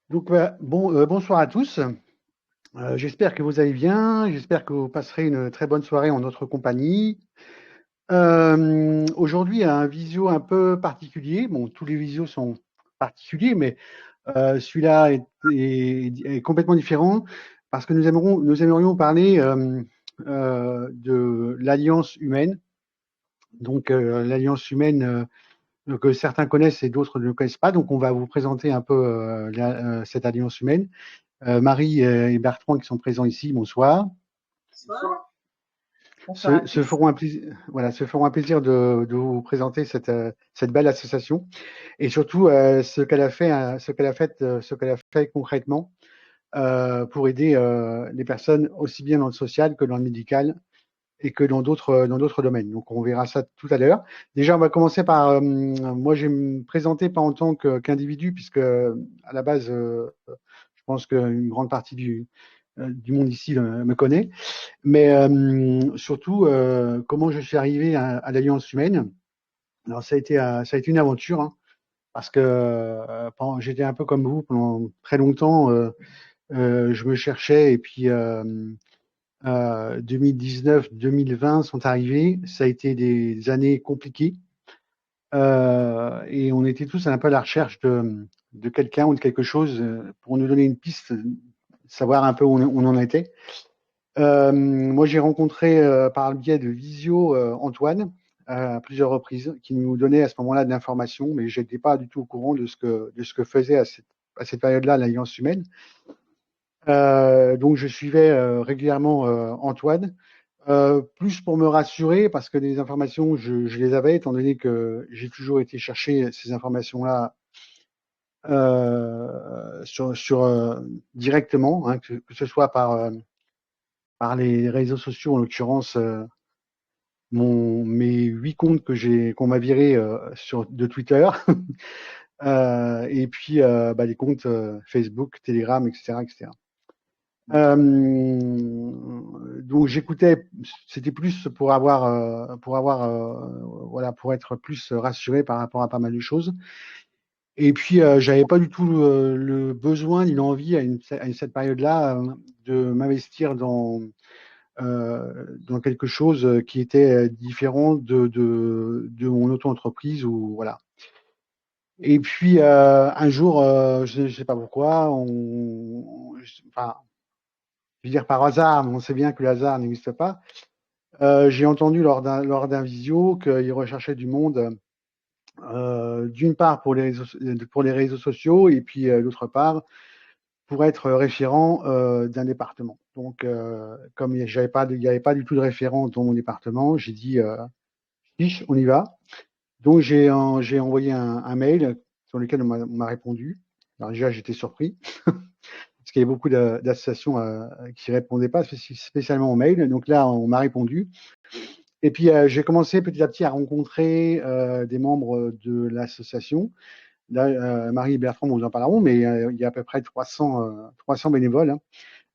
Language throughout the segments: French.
Donc, bonsoir à tous. J'espère que vous allez bien. J'espère que vous passerez une très bonne soirée en notre compagnie. Aujourd'hui, un visio un peu particulier. Bon, tous les visios sont particuliers, mais celui-là est complètement différent parce que nous aimerions parler de l'alliance humaine. Donc, l'alliance humaine que certains connaissent et d'autres ne connaissent pas. Donc, on va vous présenter un peu cette alliance humaine. Marie et Bertrand qui sont présents ici, bonsoir. Bonsoir. Bonsoir à tous. Se feront un plaisir de vous présenter cette belle association et surtout ce qu'elle a fait concrètement pour aider les personnes aussi bien dans le social que dans le médical et que dans d'autres domaines. Donc on verra ça tout à l'heure. Déjà, on va commencer par moi, je vais me présenter pas en tant qu'individu puisque à la base, je pense qu'une grande partie du monde ici me connaît, mais surtout comment je suis arrivé à l'Alliance humaine. Alors ça a été une aventure, hein, parce que j'étais un peu comme vous pendant très longtemps. Je me cherchais et puis 2019-2020 sont arrivés. Ça a été des années compliquées et on était tous un peu à la recherche de quelqu'un ou de quelque chose pour nous donner une piste, savoir un peu où on en était. Moi, j'ai rencontré par le biais de Visio Antoine à plusieurs reprises, qui nous donnait à ce moment-là de l'information, mais je n'étais pas du tout au courant de ce que faisait à cette période-là l'Alliance humaine. Donc, je suivais régulièrement Antoine, plus pour me rassurer, parce que les informations, je les avais, étant donné que j'ai toujours été chercher ces informations-là directement, hein, que ce soit par les réseaux sociaux, en l'occurrence mes 8 comptes qu'on m'a viré de Twitter, et puis les comptes Facebook, Telegram, etc., etc. Donc j'écoutais, c'était plus voilà, pour être plus rassuré par rapport à pas mal de choses. Et puis j'avais pas du tout le besoin ni l'envie à cette période-là de m'investir dans quelque chose qui était différent de mon auto-entreprise ou voilà. Et puis un jour, je ne sais pas pourquoi, enfin, je veux dire par hasard, mais on sait bien que le hasard n'existe pas. J'ai entendu lors d'un visio qu'ils recherchaient du monde, d'une part pour les réseaux sociaux et puis d'autre part pour être référent d'un département. Donc, comme il n'y avait pas du tout de référent dans mon département, j'ai dit fiche, on y va. Donc, j'ai envoyé un mail sur lequel on m'a répondu. Alors, déjà, j'étais surpris parce qu'il y avait beaucoup d'associations qui ne répondaient pas spécialement au mail. Donc là, on m'a répondu. Et puis, j'ai commencé petit à petit à rencontrer des membres de l'association. Là, Marie et Bertrand nous en parleront, mais il y a à peu près 300 bénévoles,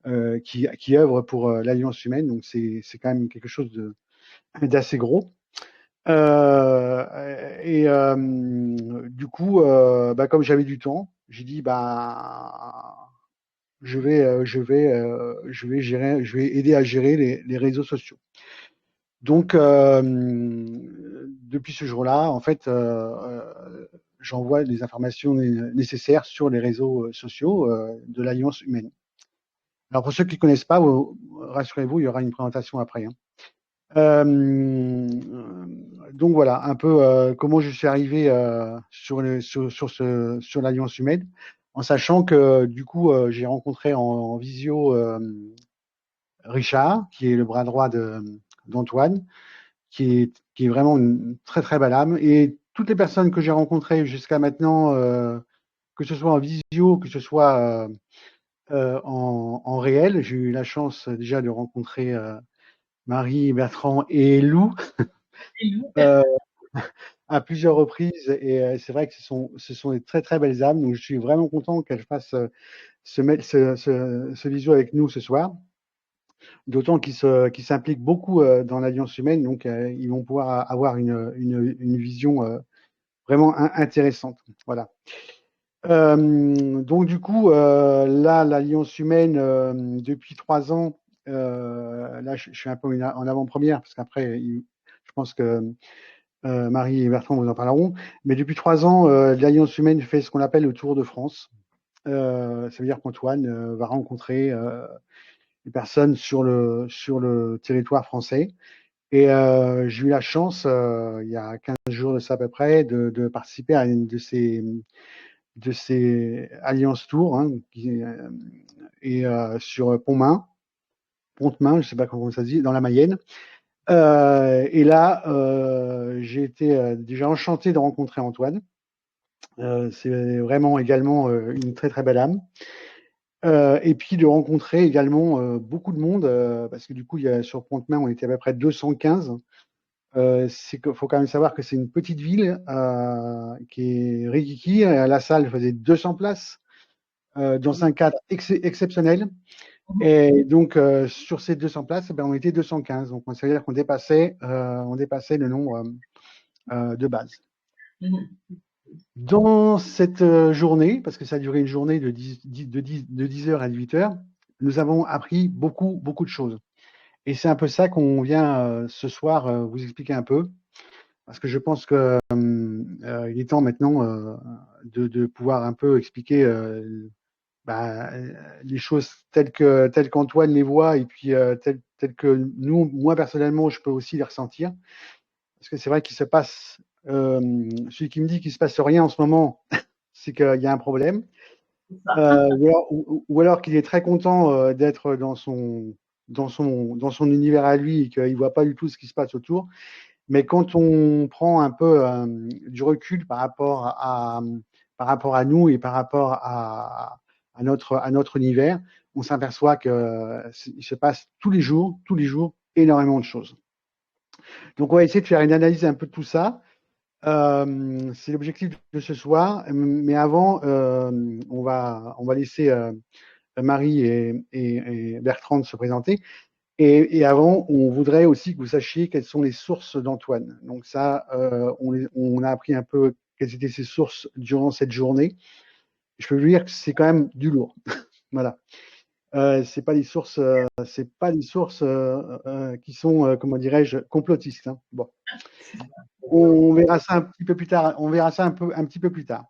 hein, qui œuvrent pour l'Alliance humaine. Donc, c'est quand même quelque chose d'assez gros. Et du coup, comme j'avais du temps, j'ai dit je vais aider à gérer les réseaux sociaux. Donc, depuis ce jour-là, en fait, j'envoie les informations nécessaires sur les réseaux sociaux de l'Alliance humaine. Alors, pour ceux qui ne connaissent pas, rassurez-vous, il y aura une présentation après, hein. Euh, donc voilà, un peu comment je suis arrivé sur l'Alliance humaine, en sachant que du coup, j'ai rencontré en visio Richard, qui est le bras droit d'Antoine, qui est vraiment une très très belle âme. Et toutes les personnes que j'ai rencontrées jusqu'à maintenant, que ce soit en visio, que ce soit en réel, j'ai eu la chance déjà de rencontrer Marie, Bertrand et Lou euh, à plusieurs reprises. Et c'est vrai que ce sont des très très belles âmes. Donc je suis vraiment content qu'elles fassent ce visio avec nous ce soir. D'autant qu'ils s'impliquent beaucoup dans l'Alliance humaine, donc ils vont pouvoir avoir une vision vraiment intéressante. Voilà. Donc du coup, là, l'Alliance humaine, depuis 3 ans, là, je suis un peu en avant-première, parce qu'après, je pense que Marie et Bertrand vous en parleront, mais depuis 3 ans, l'Alliance humaine fait ce qu'on appelle le Tour de France. Ça veut dire qu'Antoine va rencontrer les personnes sur le territoire français. Et j'ai eu la chance, il y a 15 jours de ça à peu près, de participer à une de ces Alliances Tours, hein, et sur Pontmain, je ne sais pas comment ça se dit, dans la Mayenne. Et là, j'ai été déjà enchanté de rencontrer Antoine. C'est vraiment également une très très belle âme. Et puis de rencontrer également beaucoup de monde, parce que du coup, sur Pontmain, on était à peu près 215. Il faut quand même savoir que c'est une petite ville qui est rikiki. La salle faisait 200 places dans un cadre exceptionnel. Et donc, sur ces 200 places, ben, on était 215. Donc, ça veut dire qu'on dépassait le nombre de base. Dans cette journée, parce que ça a duré une journée de 10h à 18h, nous avons appris beaucoup, beaucoup de choses. Et c'est un peu ça qu'on vient ce soir vous expliquer un peu, parce que je pense qu'il est temps maintenant de pouvoir un peu expliquer les choses telles qu'Antoine les voit, et puis telles que moi personnellement, je peux aussi les ressentir. Parce que c'est vrai qu'il se passe, celui qui me dit qu'il se passe rien en ce moment, c'est qu'il y a un problème. Ou alors qu'il est très content d'être dans son univers à lui, et qu'il ne voit pas du tout ce qui se passe autour. Mais quand on prend un peu du recul par rapport à nous et par rapport à notre univers, on s'aperçoit qu'il se passe tous les jours, énormément de choses. Donc, on va essayer de faire une analyse un peu de tout ça. C'est l'objectif de ce soir. Mais avant, on va laisser Marie et Bertrand se présenter. Et avant, on voudrait aussi que vous sachiez quelles sont les sources d'Antoine. Donc ça, on a appris un peu quelles étaient ses sources durant cette journée. Je peux vous dire que c'est quand même du lourd. Voilà. C'est pas des sources qui sont, comment dirais-je, complotistes, hein. Bon, on verra ça un petit peu plus tard. On verra ça un petit peu plus tard.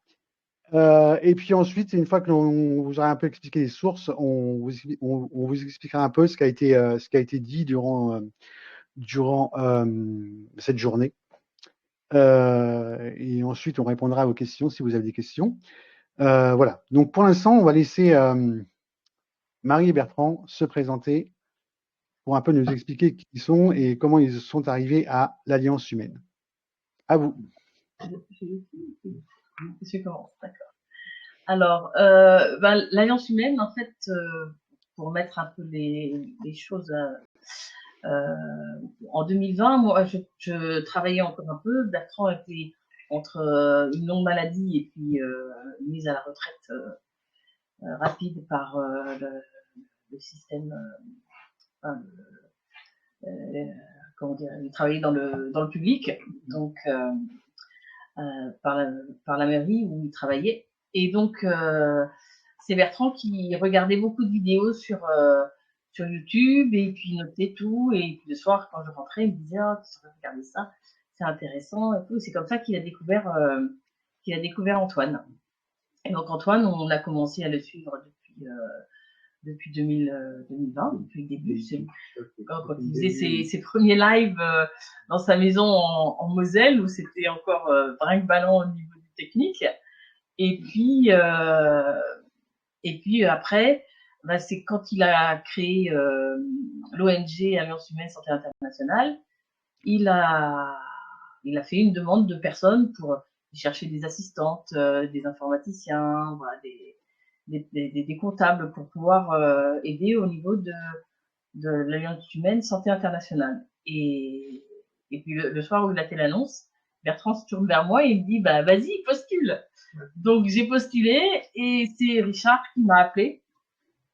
Et puis ensuite, une fois que l'on vous aura un peu expliqué les sources, on vous expliquera un peu ce qui a été dit durant cette journée. Et ensuite, on répondra à vos questions si vous avez des questions. Voilà. Donc, pour l'instant, on va laisser Marie et Bertrand se présenter pour un peu nous expliquer qui ils sont et comment ils sont arrivés à l'Alliance humaine. À vous. Je commence, d'accord. Alors, l'Alliance humaine, en fait, pour mettre un peu les choses en 2020, moi, je travaillais encore un peu. Bertrand était entre une longue maladie et puis mise à la retraite rapide par le système. Comment dire, il travaillait dans le public, donc par la mairie où il travaillait. Et donc, c'est Bertrand qui regardait beaucoup de vidéos sur YouTube et puis notait tout. Et puis le soir, quand je rentrais, il me disait oh, tu devrais regarder ça, c'est intéressant et tout. C'est comme ça qu'il a découvert Antoine. Et donc Antoine, on a commencé à le suivre depuis 2020, depuis le début. Quand il faisait ses premiers lives dans sa maison en Moselle, où c'était encore brinque-ballant au niveau du technique. Et puis après, c'est quand il a créé l'ONG Alliance Humaine Santé Internationale, il a fait une demande de personnes pour chercher des assistantes, des informaticiens, voilà, des comptables pour pouvoir aider au niveau de l'Alliance Humaine Santé Internationale. Et puis le soir où il a fait l'annonce, Bertrand se tourne vers moi et il me dit bah vas-y, postule. Donc j'ai postulé et c'est Richard qui m'a appelé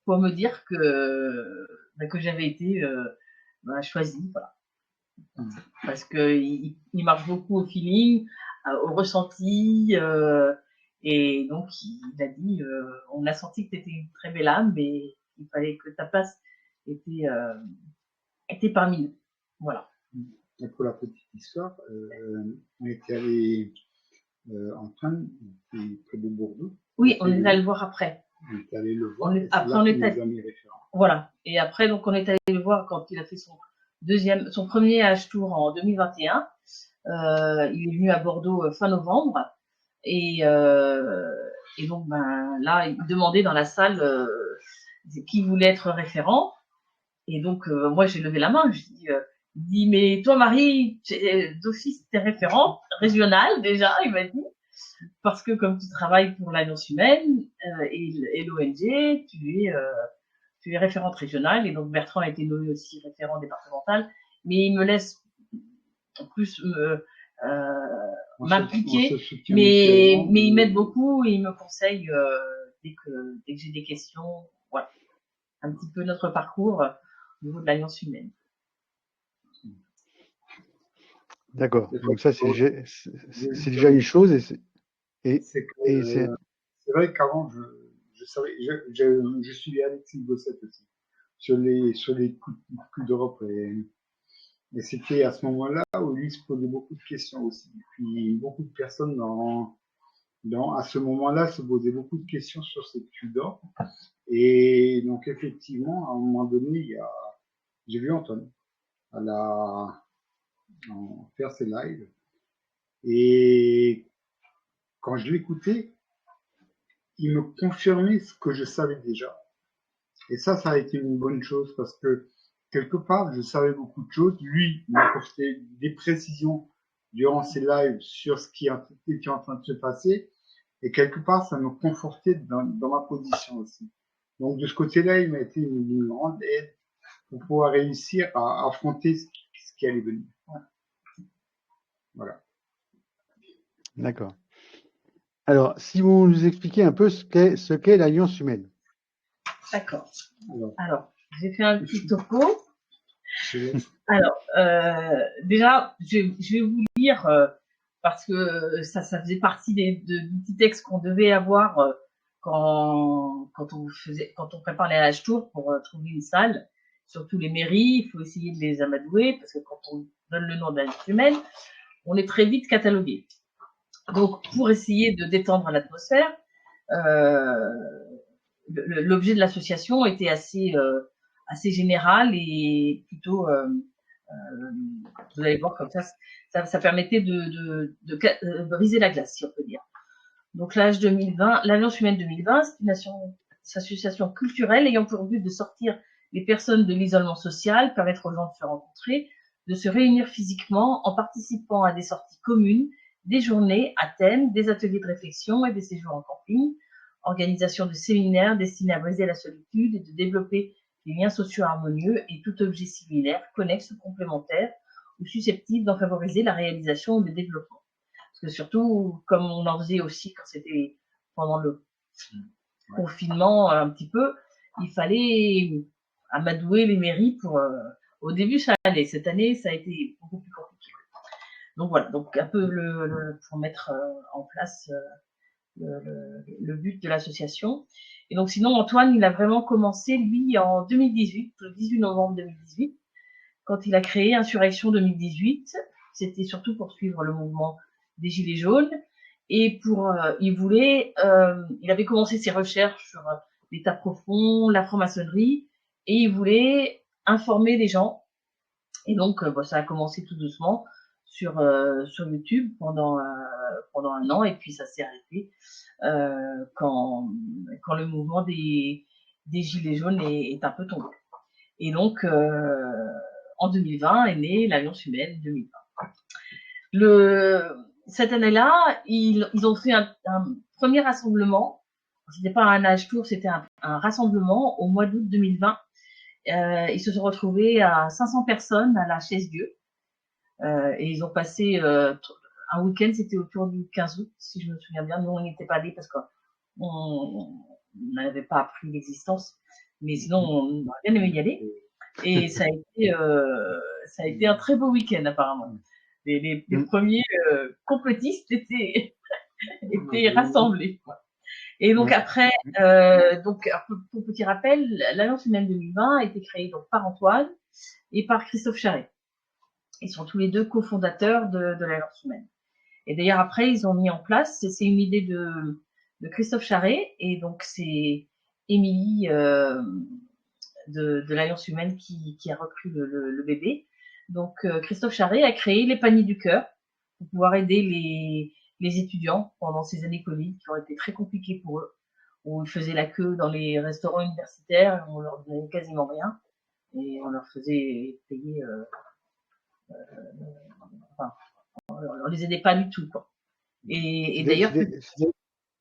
pour me dire que j'avais été choisie. Voilà. Parce qu'il marche beaucoup au feeling, au ressenti. Et donc, il a dit, on a senti que tu étais une très belle âme, mais il fallait que ta place était, était parmi nous. Voilà. Et pour la petite histoire, on était allé en train, près de Bordeaux. Oui, on est allé le voir après. On est allé le voir, et après, là qu'il nous a mis référent. Voilà. Et après, donc, on est allé le voir quand il a fait son premier Age Tour en 2021. Il est venu à Bordeaux fin novembre. Et donc, ben, là, il demandait dans la salle qui voulait être référent. Et donc, moi, j'ai levé la main. Je dis, mais toi, Marie, d'office, t'es référente régionale déjà, il m'a dit. Parce que comme tu travailles pour l'Alliance humaine et l'ONG, tu es référente régionale. Et donc, Bertrand a été nommé aussi référent départemental. Mais il me laisse plus m'impliquer, mais il m'aide beaucoup et il me conseille dès que j'ai des questions. Voilà, un petit peu notre parcours au niveau de l'Alliance humaine. D'accord. Donc ça, c'est déjà une chose. C'est vrai qu'avant, je savais, je suis Alexis Gossette aussi sur les coups d'Europe. Et c'était à ce moment-là où lui se posait beaucoup de questions aussi. Et puis beaucoup de personnes à ce moment-là se posaient beaucoup de questions sur ces coups d'Europe. Et donc effectivement, à un moment donné, j'ai vu Antoine faire ses lives. Et quand je l'écoutais, il me confirmait ce que je savais déjà. Et ça a été une bonne chose parce que quelque part, je savais beaucoup de choses. Lui m'apportait des précisions durant ses lives sur ce qui était en train de se passer. Et quelque part, ça me confortait dans ma position aussi. Donc, de ce côté-là, il m'a été une grande aide pour pouvoir réussir à affronter ce qui allait venir. Voilà. D'accord. Alors, si vous nous expliquez un peu ce qu'est l'Alliance humaine. D'accord. Alors, j'ai fait un petit topo. Alors, déjà, je vais vous lire parce que ça faisait partie du petit texte qu'on devait avoir quand on prépare les âges tours pour trouver une salle. Surtout les mairies, il faut essayer de les amadouer parce que quand on donne le nom d'Alliance humaine, on est très vite catalogué. Donc, pour essayer de détendre l'atmosphère, l'objet de l'association était assez général et plutôt vous allez voir comme ça permettait de briser la glace, si on peut dire. Donc l'Alliance humaine 2020, c'est une association culturelle ayant pour but de sortir les personnes de l'isolement social, permettre aux gens de se rencontrer, de se réunir physiquement en participant à des sorties communes, des journées à thème, des ateliers de réflexion et des séjours en camping, organisation de séminaires destinés à briser la solitude et de développer des liens sociaux harmonieux et tout objet similaire, connexe ou complémentaire ou susceptible d'en favoriser la réalisation ou le développement. Parce que surtout, comme on en faisait aussi quand c'était pendant le confinement un petit peu, il fallait amadouer les mairies pour... au début, ça allait. Cette année, ça a été beaucoup plus compliqué. Donc voilà, donc un peu pour mettre en place le but de l'association. Et donc sinon, Antoine, il a vraiment commencé, lui, en 2018, le 18 novembre 2018, quand il a créé Insurrection 2018. C'était surtout pour suivre le mouvement des Gilets jaunes. Et il avait commencé ses recherches sur l'État profond, la franc-maçonnerie, et il voulait informer les gens. Et donc, ça a commencé tout doucement sur YouTube pendant un an, et puis ça s'est arrêté quand le mouvement des Gilets jaunes est un peu tombé. Et donc, en 2020 est née l'Alliance humaine 2020. Cette année-là, ils ont fait un premier rassemblement. C'était pas un âge tour, c'était un rassemblement au mois d'août 2020. Ils se sont retrouvés à 500 personnes à la Chaise-Dieu. Et ils ont passé un week-end, c'était autour du 15 août, si je me souviens bien. Nous, on n'y était pas allés parce qu'on n'avait pas appris l'existence. Mais sinon, on aurait bien aimé y aller. Et ça a été un très beau week-end, apparemment. Les premiers complotistes étaient étaient rassemblés. Et donc après, donc pour petit rappel, l'Alliance humaine 2020 a été créée donc par Antoine et par Christophe Charret. Ils sont tous les deux cofondateurs de l'Alliance humaine. Et d'ailleurs après, ils ont mis en place, c'est une idée de Christophe Charret, et donc c'est Émilie de l'Alliance humaine qui a recru le bébé. Donc Christophe Charret a créé les paniers du cœur pour pouvoir aider les étudiants pendant ces années Covid qui ont été très compliquées pour eux, où ils faisaient la queue dans les restaurants universitaires, on leur donnait quasiment rien et on leur faisait payer, enfin, on les aidait pas du tout, quoi. Et d'ailleurs,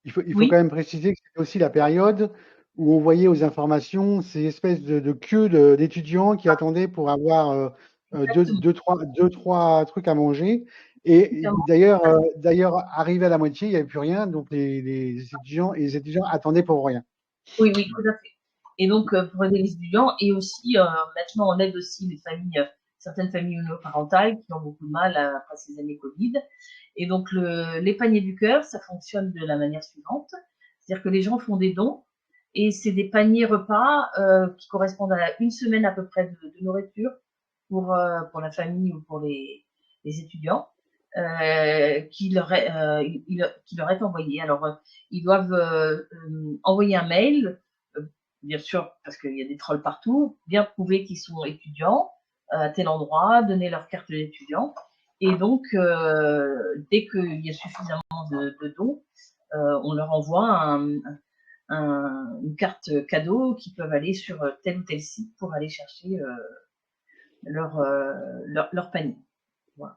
il faut quand même préciser que c'était aussi la période où on voyait aux informations ces espèces de queues d'étudiants qui attendaient pour avoir deux, trois trucs à manger. Et d'ailleurs, arrivé à la moitié, il n'y avait plus rien, donc les étudiants attendaient pour rien. Oui, tout à fait. Et donc, pour aider les étudiants, et aussi, maintenant, on aide aussi les familles, certaines familles monoparentales qui ont beaucoup de mal après ces années Covid. Et donc, les paniers du cœur, ça fonctionne de la manière suivante. C'est-à-dire que les gens font des dons, et c'est des paniers repas qui correspondent à une semaine à peu près de nourriture pour la famille ou pour les étudiants. Qui leur est envoyé. Alors, ils doivent envoyer un mail, bien sûr, parce qu'il y a des trolls partout, bien prouver qu'ils sont étudiants à tel endroit, donner leur carte d'étudiant. Et donc, dès qu'il y a suffisamment de dons, on leur envoie une carte cadeau qui peuvent aller sur tel ou tel site pour aller chercher leur panier. Voilà.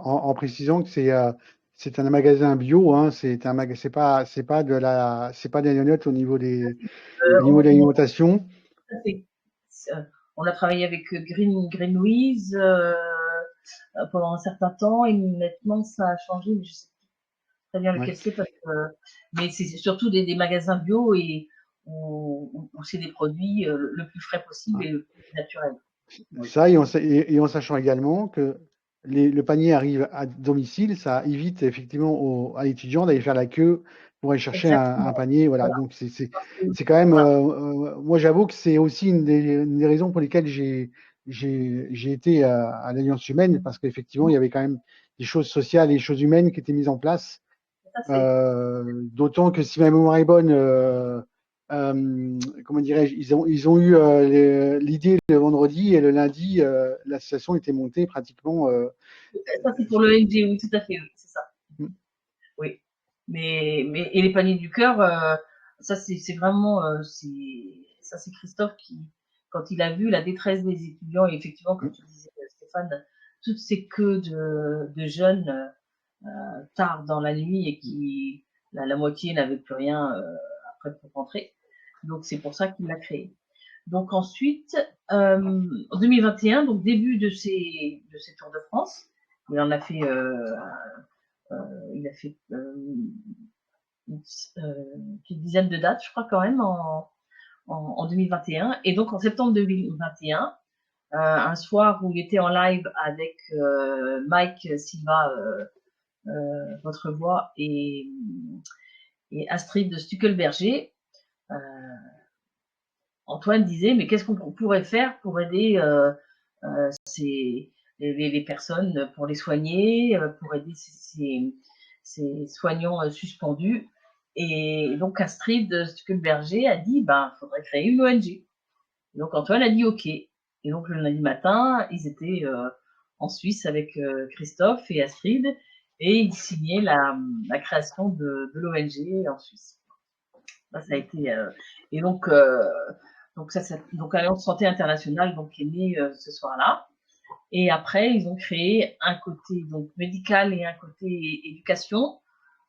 En précisant que c'est un magasin bio, hein, c'est pas des notes au niveau de l'alimentation. On a travaillé avec Green Louise pendant un certain temps, et maintenant ça a changé, mais je sais très bien lequel c'est, mais c'est surtout des magasins bio et où c'est des produits le plus frais possible et le plus naturel. Ça, et en sachant également que le panier arrive à domicile, ça évite effectivement à l'étudiant d'aller faire la queue pour aller chercher un panier. Voilà. Donc c'est quand même. Moi, j'avoue que c'est aussi une des raisons pour lesquelles j'ai été à l'Alliance humaine, parce qu'effectivement, il y avait quand même des choses sociales et des choses humaines qui étaient mises en place. D'autant que si ma mémoire est bonne, comment dirais-je, ils ont eu l'idée le vendredi, et le lundi, l'association était montée pratiquement. Ça, c'est pour l'ONG, oui, tout à fait, oui, c'est ça. Oui. Mais et les paniers du cœur, ça c'est vraiment, ça c'est Christophe qui, quand il a vu la détresse des étudiants, et effectivement, comme tu disais, Stéphane, toutes ces queues de jeunes tard dans la nuit, et qui la moitié n'avait plus rien après pour rentrer. Donc c'est pour ça qu'il l'a créé. Donc ensuite, en 2021, donc début de ces Tours de France, il en a fait, il a fait une petite dizaine de dates, je crois, quand même, en 2021. Et donc en septembre 2021, un soir où il était en live avec Mike Silva, votre voix, et Astrid de Stuckelberger, Antoine disait, mais qu'est-ce qu'on pourrait faire pour aider les personnes, pour les soigner, pour aider ces soignants suspendus. Et donc Astrid de Stuckelberger a dit, faudrait créer une ONG. Donc Antoine a dit OK. Et donc le lundi matin, ils étaient en Suisse avec Christophe et Astrid, et ils signaient la création de l'ONG en Suisse. Ça a été et donc Alliance Santé Internationale donc est née ce soir-là. Et après, ils ont créé un côté donc médical et un côté éducation.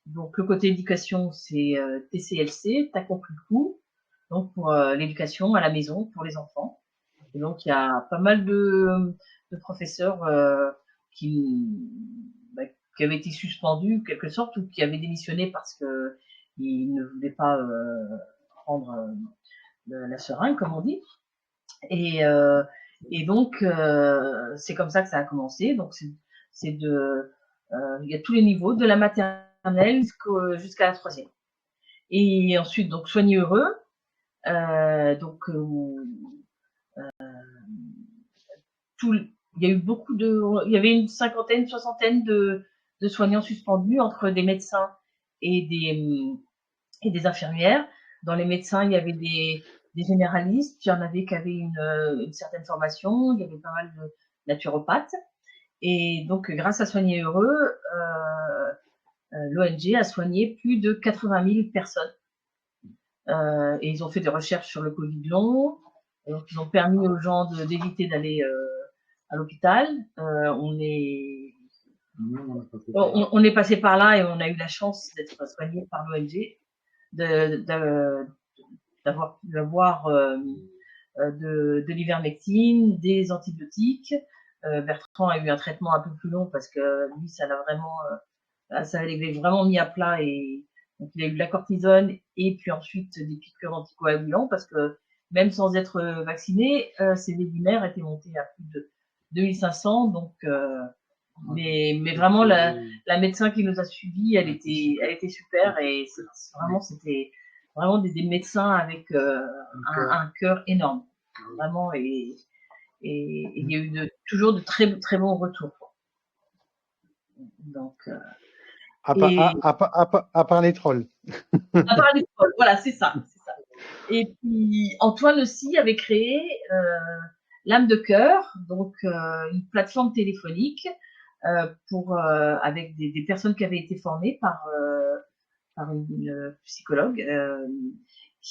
Donc le côté éducation, c'est TCLC, t'as compris le coup. Donc pour l'éducation à la maison pour les enfants. Et donc il y a pas mal de professeurs qui avaient été suspendus quelque sorte, ou qui avaient démissionné parce que ils ne voulaient pas prendre la seringue, comme on dit. Et donc c'est comme ça que ça a commencé. Donc il y a tous les niveaux, de la maternelle maternelle jusqu'à la 3e. Et ensuite, donc, Soigner Heureux, donc, il y a eu il y avait une cinquantaine, soixantaine de soignants suspendus entre des médecins et des infirmières. Dans les médecins, il y avait des généralistes, il y en avait qui avaient une certaine formation, il y avait pas mal de naturopathes. Et donc, grâce à Soigner Heureux, l'ONG a soigné plus de 80 000 personnes. Et ils ont fait des recherches sur le Covid long. Et donc, ils ont permis aux gens d'éviter d'aller à l'hôpital. On est passé par là et on a eu la chance d'être soigné par l'ONG, d'avoir de l'ivermectine, des antibiotiques. Bertrand a eu un traitement un peu plus long parce que lui, ça l'avait vraiment mis à plat, et donc il a eu de la cortisone et puis ensuite des piqûres anticoagulants parce que même sans être vacciné, ses débits étaient montés à plus de 2500. Donc, mais vraiment la médecin qui nous a suivis, elle était super, et c'était vraiment des médecins avec un cœur énorme, vraiment, et il y a eu toujours de très très bons retours. Donc à part les trolls. À part les trolls, voilà, c'est ça. Et puis Antoine aussi avait créé l'âme de cœur, donc une plateforme téléphonique avec des personnes qui avaient été formées par une psychologue,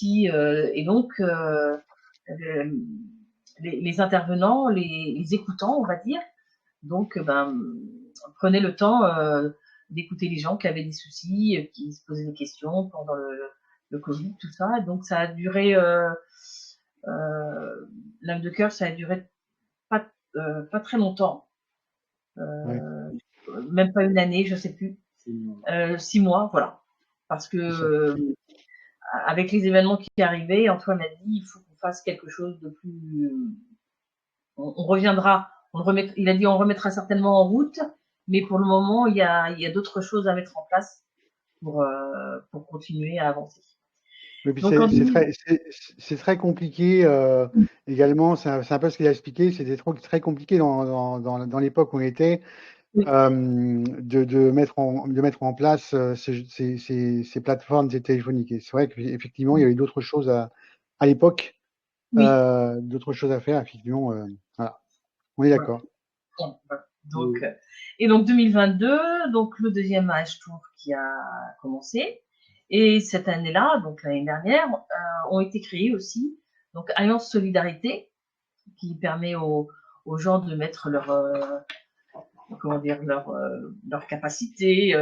et donc les intervenants, les écoutants, on va dire, donc prenaient le temps d'écouter les gens qui avaient des soucis, qui se posaient des questions pendant le Covid, tout ça. Et donc ça a duré, l'âme de cœur, ça a duré pas très longtemps, même pas une année, je sais plus, 6 mois, voilà, parce que avec les événements qui arrivaient, Antoine a dit il faut qu'on fasse quelque chose de plus. On reviendra, il a dit on remettra certainement en route, mais pour le moment il y a d'autres choses à mettre en place pour continuer à avancer. Mais puis c'est très compliqué également, c'est un peu ce qu'il a expliqué, c'était très compliqué dans l'époque où on était, de mettre en place ces plateformes téléphoniques. Et c'est vrai qu'effectivement, il y avait d'autres choses à l'époque, d'autres choses à faire, effectivement. Voilà. On est d'accord. Donc, et donc 2022, donc le deuxième âge tour qui a commencé. Et cette année-là, donc l'année dernière, ont été créés aussi donc Alliance Solidarité, qui permet aux gens de mettre leur capacité.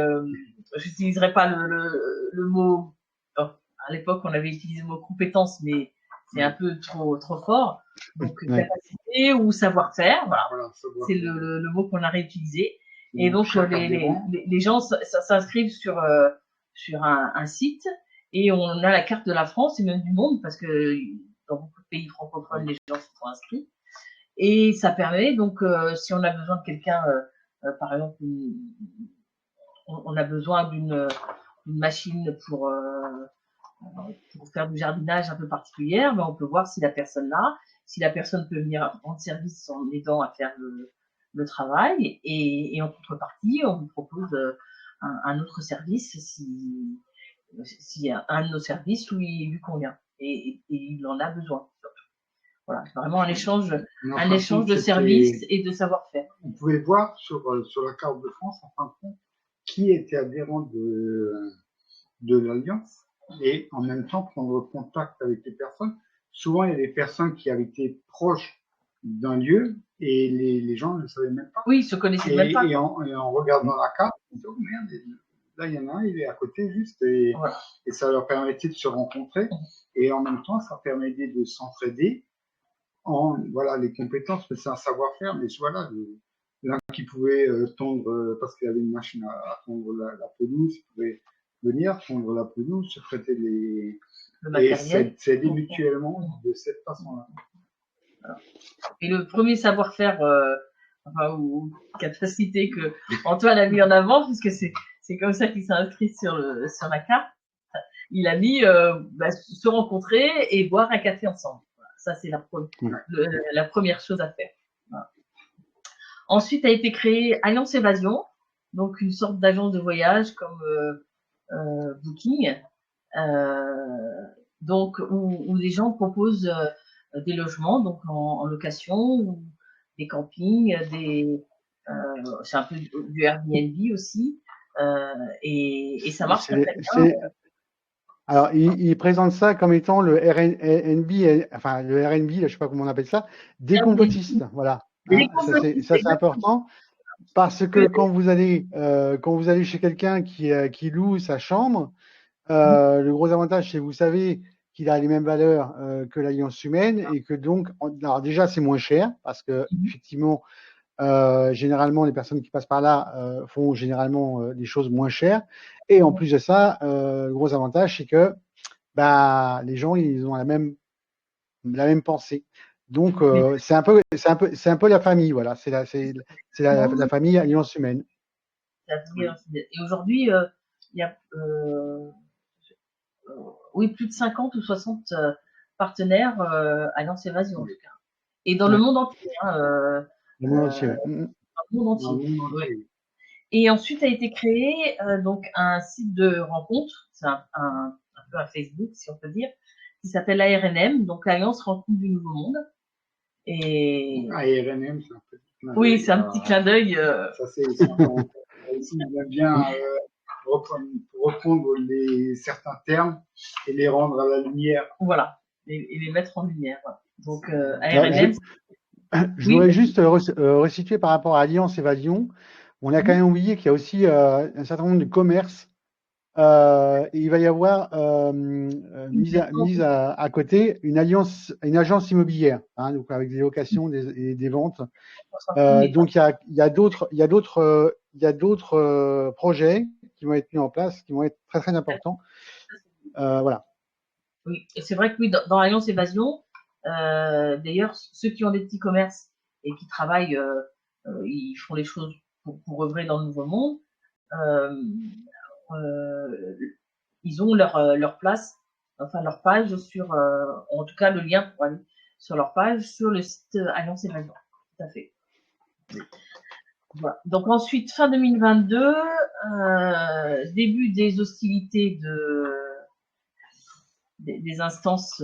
J'utiliserai pas le mot. À l'époque, on avait utilisé le mot compétence, mais c'est un peu trop fort. Donc capacité ou savoir-faire, voilà. C'est le mot qu'on a réutilisé. Et donc les gens s'inscrivent sur un site, et on a la carte de la France et même du monde, parce que dans beaucoup de pays francophones, les gens se sont inscrits. Et ça permet donc, si on a besoin de quelqu'un, par exemple, on a besoin d'une machine pour faire du jardinage un peu particulière, on peut voir si la personne peut venir rendre service en aidant à faire le travail, et en contrepartie, on vous propose un autre service si un de nos services lui convient, et il en a besoin. Voilà, c'est vraiment un échange de services et de savoir-faire. On pouvait voir sur la carte de France, en fin de compte, qui était adhérent de l'Alliance, et en même temps prendre contact avec les personnes. Souvent, il y a des personnes qui avaient été proches d'un lieu, et les gens ne savaient même pas. Oui, ils se connaissaient même pas. Et en regardant la carte, on se dit, oh merde, là il y en a un, il est à côté juste, et ça leur permettait de se rencontrer, et en même temps, ça permettait de s'entraider. Voilà, les compétences, mais c'est un savoir-faire, mais voilà, l'un qui pouvait tondre, parce qu'il y avait une machine à tondre la pelouse, il pouvait venir tondre la pelouse, se prêter et s'aider mutuellement de cette façon-là. Et le premier savoir-faire ou capacité que Antoine a mis en avant, puisque c'est c'est comme ça qu'il s'est inscrit sur la carte. Il a mis se rencontrer et boire un café ensemble. Voilà, ça, c'est la première chose à faire. Voilà. Ensuite a été créée Alliance Évasion, donc une sorte d'agence de voyage comme Booking, donc où les gens proposent des logements donc en location, ou des campings, c'est un peu du Airbnb aussi, et ça marche très bien. Alors, il présente ça comme étant le RNB, enfin le RNB, je sais pas comment on appelle ça, des complotistes. Voilà. Hein, ça c'est important parce que quand vous allez chez quelqu'un qui loue sa chambre, le gros avantage, c'est que vous savez qu'il a les mêmes valeurs que l'Alliance humaine et que donc, alors déjà, c'est moins cher parce que effectivement, généralement, les personnes qui passent par là font généralement des choses moins chères. Et en plus de ça, le gros avantage, c'est que les gens, ils ont la même pensée. Donc, c'est un peu la famille, voilà. C'est la famille Alliance humaine. Et aujourd'hui, il y a plus de 50 ou 60 partenaires Alliance Évasion, en tout cas. Et dans le monde entier. Le monde entier. Le monde entier. Et ensuite a été créé donc un site de rencontre, c'est un peu un Facebook, si on peut dire, qui s'appelle ARNM, donc Alliance Rencontre du Nouveau Monde. Et ARNM, c'est un petit clin d'œil. Oui, c'est un petit clin d'œil. Ça, c'est aussi bien reprendre certains termes et les rendre à la lumière. Voilà, et les mettre en lumière. Donc ARNM. Je voudrais juste resituer par rapport à Alliance Évasion. On a quand même oublié qu'il y a aussi un certain nombre de commerces. Et il va y avoir mise à côté une agence immobilière, hein, donc avec des locations et des ventes. Donc il y a d'autres projets qui vont être mis en place, qui vont être très très importants. Voilà. Oui, et c'est vrai que oui, dans Alliance Évasion, d'ailleurs, ceux qui ont des petits commerces et qui travaillent, ils font les choses pour œuvrer dans le nouveau monde. Ils ont leur place, enfin leur page sur, en tout cas le lien pour aller sur leur page sur le site Alliance Évasion. Tout à fait. Voilà. Donc ensuite, fin 2022, début des hostilités des instances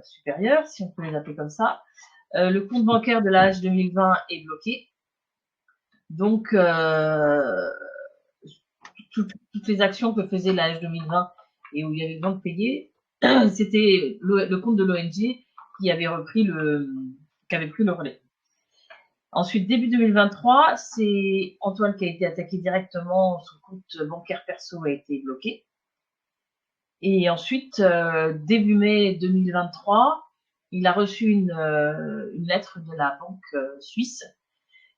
supérieures, si on peut les appeler comme ça. Le compte bancaire de l'AH 2020 est bloqué. Donc, toutes les actions que faisait l'AH 2020 et où il y avait besoin de payer, c'était le compte de l'ONG qui avait pris le relais. Ensuite, début 2023, c'est Antoine qui a été attaqué directement, son compte bancaire perso a été bloqué. Et ensuite, début mai 2023, il a reçu une lettre de la banque suisse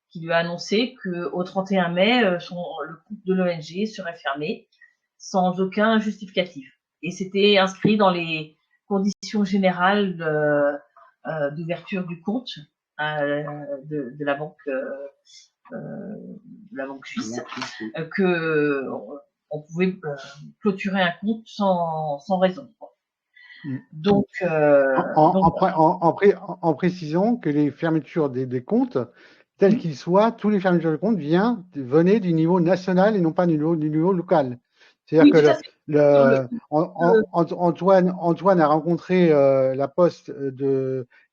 qui lui a annoncé qu'au 31 mai, le compte de l'ONG serait fermé sans aucun justificatif. Et c'était inscrit dans les conditions générales d'ouverture du compte de la banque suisse, que on pouvait clôturer un compte sans raison. Donc, en précisant que les fermetures des comptes, tels qu'ils soient, tous les fermetures de comptes venaient du niveau national et non pas du niveau local. C'est-à-dire Antoine a rencontré la poste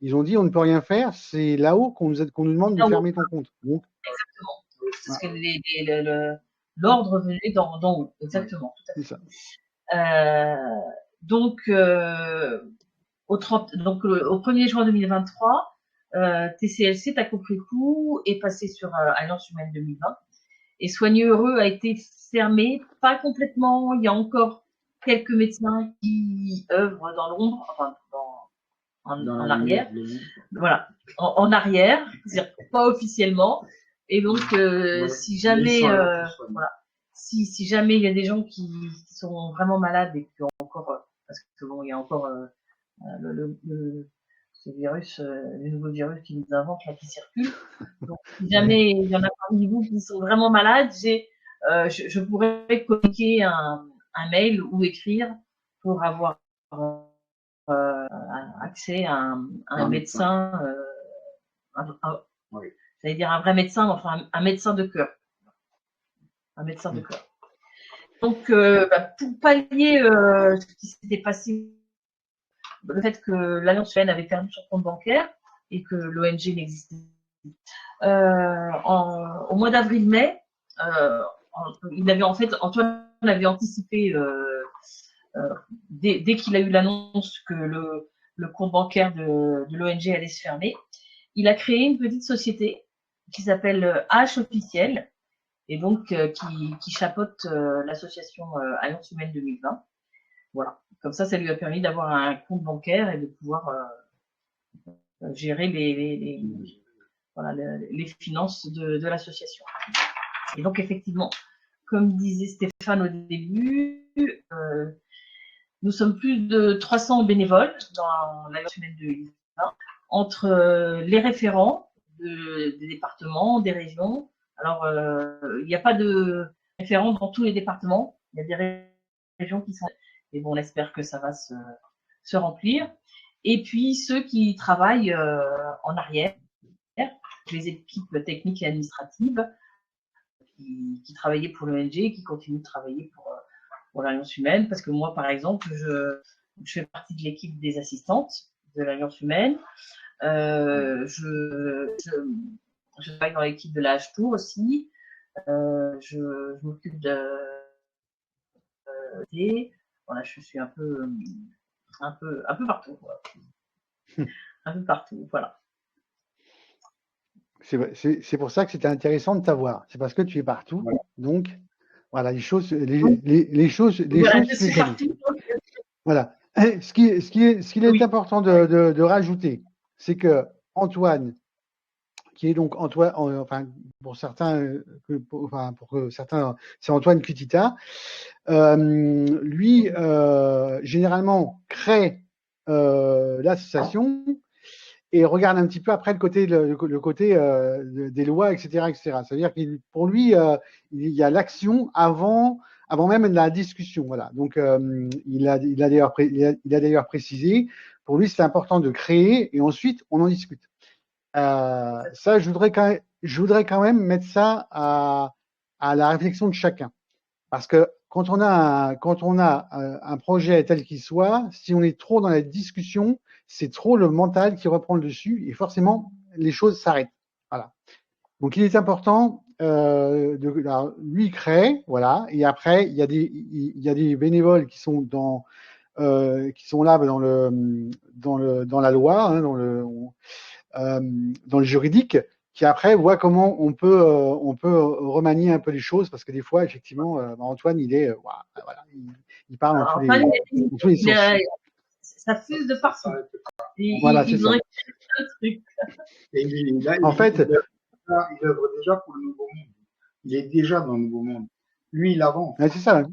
ils ont dit on ne peut rien faire, c'est là-haut qu'on nous demande de fermer ton compte. Donc, exactement. Parce que l'ordre venait d'en haut. Exactement. Tout à fait. Donc, au 1er juin 2023, TCLC, Taco Précou, est passé sur Alliance Humaine 2020. Et Soigneux Heureux a été fermé, pas complètement. Il y a encore quelques médecins qui œuvrent dans l'ombre, enfin en arrière. Voilà, en arrière, c'est-à-dire pas officiellement. Et donc, si jamais, si jamais il y a des gens qui sont vraiment malades et qui ont encore, parce que bon, il y a encore ce virus, les nouveaux virus qui nous inventent là, qui circulent. Donc, si jamais il y en a parmi vous qui sont vraiment malades, j'ai je pourrais communiquer un mail ou écrire pour avoir accès à un médecin, Oui. j'allais dire un vrai médecin, enfin un médecin de cœur. Un médecin de cœur. Donc, pour pallier ce qui s'était passé, le fait que l'Alliance humaine avait perdu son compte bancaire et que l'ONG n'existait au mois d'avril-mai, Antoine avait anticipé dès qu'il a eu l'annonce que le compte bancaire de l'ONG allait se fermer. Il a créé une petite société qui s'appelle H officiel et donc qui chapeaute l'association Alliance humaine 2020. Voilà. Comme ça lui a permis d'avoir un compte bancaire et de pouvoir gérer les finances de l'association. Et donc, effectivement, comme disait Stéphane au début, nous sommes plus de 300 bénévoles dans l'Alliance humaine de 2020, entre les référents des départements, des régions. Alors, il n'y a pas de référents dans tous les départements. Il y a des régions qui sont... Et bon, on espère que ça va se remplir. Et puis, ceux qui travaillent en arrière, les équipes techniques et administratives qui travaillaient pour l'ONG, qui continuent de travailler pour l'Alliance humaine, parce que moi, par exemple, je fais partie de l'équipe des assistantes de l'Alliance humaine. Je travaille dans l'équipe de la H-Tour aussi. Je m'occupe voilà, je suis un peu partout. Voilà. Un peu partout, voilà. C'est pour ça que c'était intéressant de t'avoir. C'est parce que tu es partout. Voilà. Donc, voilà, les choses se Voilà. Ce qu'il est important de rajouter, c'est que Antoine, qui est donc Antoine, enfin pour certains, c'est Antoine Cutita. Lui, généralement, crée l'association et regarde un petit peu après le côté des lois, etc., etc. C'est-à-dire que pour lui, il y a l'action avant même la discussion. Voilà. Donc, il a d'ailleurs précisé, pour lui, c'est important de créer et ensuite on en discute. Ça, je voudrais quand même mettre ça à la réflexion de chacun. Parce que quand on a un projet tel qu'il soit, si on est trop dans la discussion, c'est trop le mental qui reprend le dessus et forcément les choses s'arrêtent. Voilà. Donc il est important lui créer, voilà. Et après il y a des bénévoles qui sont là dans la loi, hein, dans le juridique, qui après voit comment on peut remanier un peu les choses, parce que des fois, effectivement, Antoine, voilà, il parle dans tous les sens. Ça fuse de partout. Voilà, c'est ça. En fait, il œuvre déjà pour le nouveau monde. Il est déjà dans le nouveau monde. Lui, il avance. C'est ça.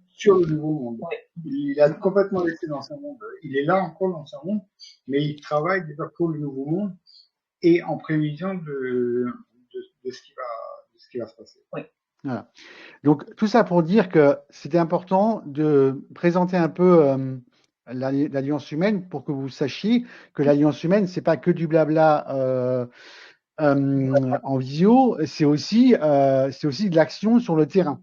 Sur le nouveau monde. Il a complètement laissé l'ancien monde. Il est là encore dans l'ancien monde, mais il travaille déjà pour le nouveau monde et en prévision de ce qui va se passer. Oui. Voilà. Donc tout ça pour dire que c'était important de présenter un peu l'Alliance humaine pour que vous sachiez que l'Alliance humaine, c'est pas que du blabla en visio, c'est aussi de l'action sur le terrain.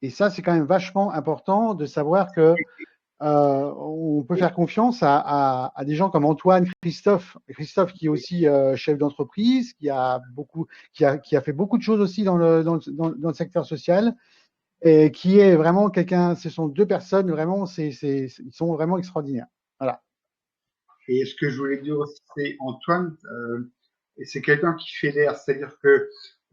Et ça, c'est quand même vachement important de savoir que on peut faire confiance à des gens comme Antoine, Christophe qui est aussi chef d'entreprise, qui a fait beaucoup de choses aussi dans le secteur social, et qui est vraiment quelqu'un. Ce sont deux personnes vraiment, ils sont vraiment extraordinaires. Voilà. Et ce que je voulais dire aussi, c'est Antoine, c'est quelqu'un qui fédère, c'est-à-dire que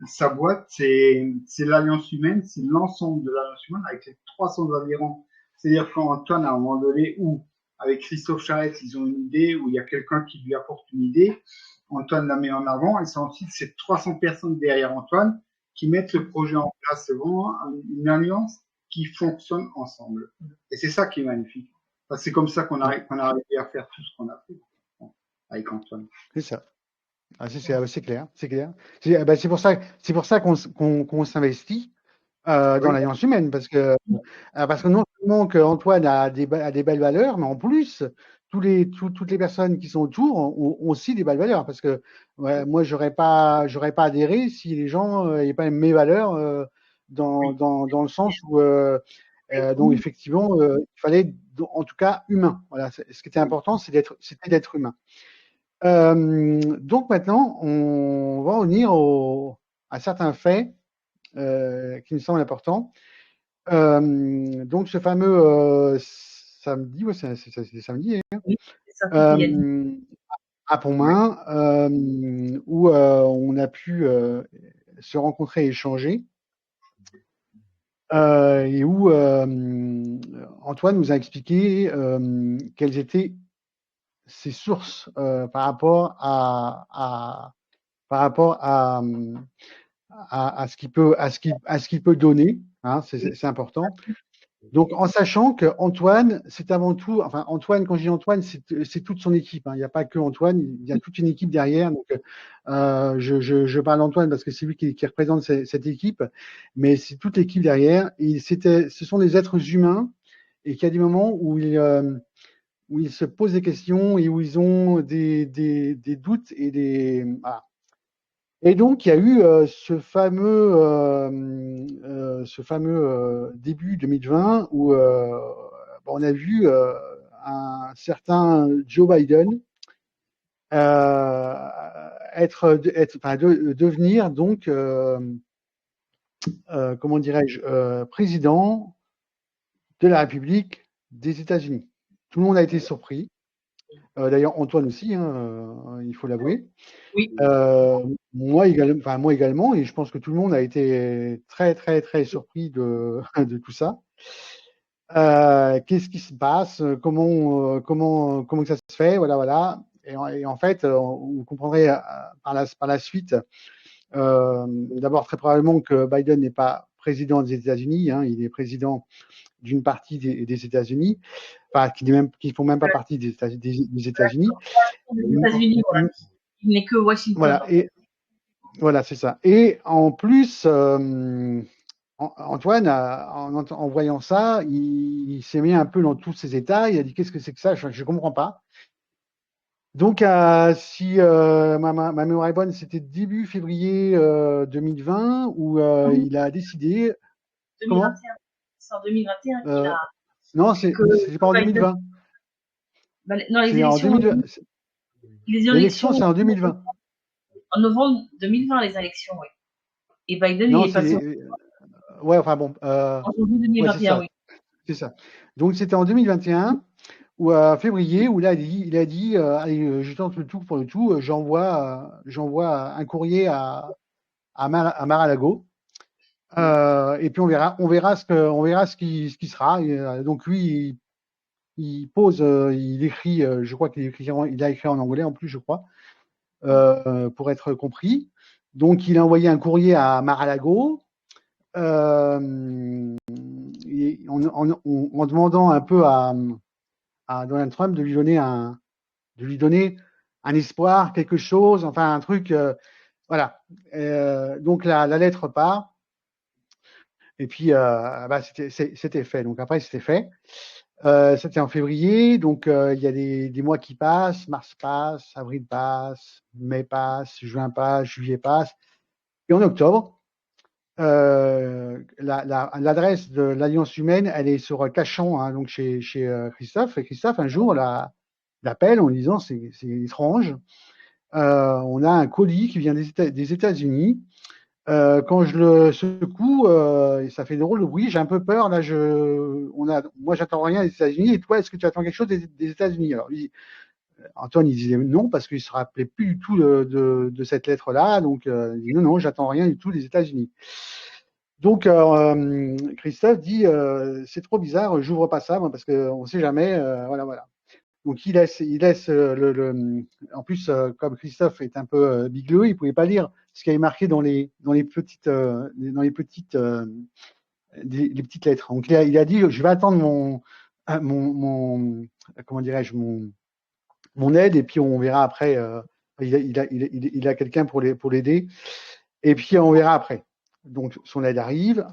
sa boîte, c'est l'Alliance humaine, c'est l'ensemble de l'Alliance humaine avec les 300 adhérents. C'est-à-dire qu'Antoine, à un moment donné, où avec Christophe Charette, ils ont une idée, où il y a quelqu'un qui lui apporte une idée, Antoine la met en avant, et c'est ensuite ces 300 personnes derrière Antoine qui mettent le projet en place. C'est vraiment une alliance qui fonctionne ensemble. Et c'est ça qui est magnifique. C'est comme ça qu'on a arrivé à faire tout ce qu'on a fait avec Antoine. C'est ça. C'est clair, c'est clair. C'est pour ça qu'on s'investit. dans Oui, l'Alliance humaine, parce que non seulement qu'Antoine a des belles valeurs, mais en plus, toutes les personnes qui sont autour ont aussi des belles valeurs, parce que moi, j'aurais pas adhéré si les gens n'avaient pas mes valeurs oui, dans le sens où, donc Oui, effectivement, il fallait, en tout cas, humain. Voilà, ce qui était oui. important, c'était d'être humain. Donc maintenant, on va en venir à certains faits qui me semblent importants. Donc ce fameux samedi, ouais, c'est samedi, hein, oui, c'est ça, c'était il y a 10 euh, à Pontmain, où on a pu se rencontrer et échanger, et où Antoine nous a expliqué quelles étaient ses sources par rapport à ce qu'il peut donner, hein, c'est important. Donc, en sachant que Antoine, c'est avant tout, enfin Antoine, quand je dis Antoine, c'est toute son équipe, hein. Il n'y a pas que Antoine, il y a toute une équipe derrière. Donc, je parle d'Antoine parce que c'est lui qui représente cette équipe, mais c'est toute l'équipe derrière. Et ce sont des êtres humains et qu'il y a des moments où ils se posent des questions et où ils ont des doutes et voilà. Et donc, il y a eu ce fameux début 2020 où on a vu un certain Joe Biden devenir donc, comment dirais-je, président de la République des États-Unis. Tout le monde a été surpris. D'ailleurs, Antoine aussi, hein, il faut l'avouer. Oui, Moi également, et je pense que tout le monde a été très, très, très surpris de tout ça. Qu'est-ce qui se passe? Comment que ça se fait? Voilà, voilà. Et en fait, vous comprendrez par la suite, d'abord très probablement que Biden n'est pas président des États-Unis, hein, il est président d'une partie des États-Unis, enfin, qui font même pas partie des États-Unis. les États-Unis, voilà, il n'est que Washington. Voilà, et voilà, c'est ça. Et en plus, Antoine, en voyant ça, il s'est mis un peu dans tous ses états. Il a dit qu'est-ce que c'est que ça? Je ne comprends pas. Donc, si ma mémoire est bonne, c'était début février 2020 où il a décidé. Comment? 2021. C'est en 2021 qu'il Euh, a non, que, c'est pas en que Biden. 2020. Non, les C'est en élections, 2020. les L'élection, élections c'est en 2020. en novembre 2020, les élections, oui. Et Biden, il Non, est passé ouais, enfin bon. en janvier Ouais, c'est 2021, ça. oui. C'est ça. Donc, c'était en 2021. Ou à février, où là, il a dit allez, je tente le tout pour le tout, j'envoie un courrier à Mar-a-Lago, et puis on verra ce qui sera. Et, donc lui, il pose, il écrit, je crois il a écrit en anglais en plus, je crois, pour être compris. Donc il a envoyé un courrier à Mar-a-Lago, en demandant un peu à Donald Trump de lui donner un espoir, quelque chose, enfin un truc, voilà. Donc la lettre part, et puis c'était fait. Donc après c'était fait. C'était en février, donc il y a des mois qui passent, mars passe, avril passe, mai passe, juin passe, juillet passe, et en octobre, l'adresse de l'Alliance humaine, elle est sur Cachan, hein, donc chez Christophe. Et Christophe, un jour, l'appelle en disant c'est étrange. On a un colis qui vient des États-Unis. Quand je le secoue, ça fait drôle de bruit. J'ai un peu peur. Là, moi, j'attends rien des États-Unis. Et toi, est-ce que tu attends quelque chose des États-Unis? Alors, Antoine, il disait non parce qu'il se rappelait plus du tout de cette lettre-là. Donc, il dit non, non, j'attends rien du tout des États-Unis. Donc, Christophe dit c'est trop bizarre. J'ouvre pas ça moi, parce qu'on ne sait jamais. Voilà, voilà. Donc il laisse en plus, comme Christophe est un peu bigleux, il pouvait pas lire ce qui avait marqué dans les petites les petites lettres. Donc il a dit je vais attendre comment dirais-je mon aide et puis on verra après. Il a quelqu'un pour l'aider et puis on verra après. Donc son aide arrive.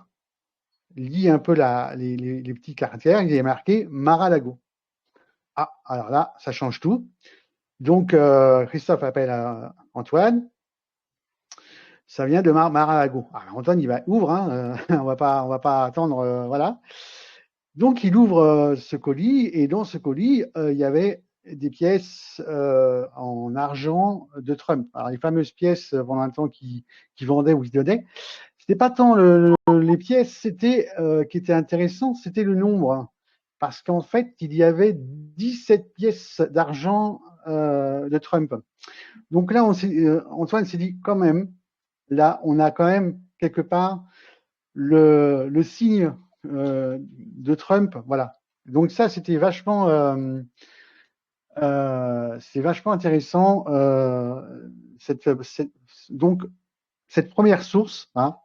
lit un peu les petits caractères, il y a marqué Mar-a-Lago. Ah, alors là, ça change tout. Donc, Christophe appelle Antoine. Ça vient de Mar-a-Lago. Alors, Antoine, il va ouvre, hein, on va pas attendre, voilà. Donc, il ouvre ce colis et dans ce colis, il y avait des pièces en argent de Trump. Alors, les fameuses pièces pendant un temps qui vendaient ou qui donnaient. C'était pas tant les pièces, c'était qui était intéressant, c'était le nombre. Parce qu'en fait, il y avait 17 pièces d'argent de Trump. Donc là, Antoine s'est dit quand même, là, on a quand même quelque part le signe de Trump. Voilà. Donc ça, c'était c'est vachement intéressant. Donc, cette première source, hein,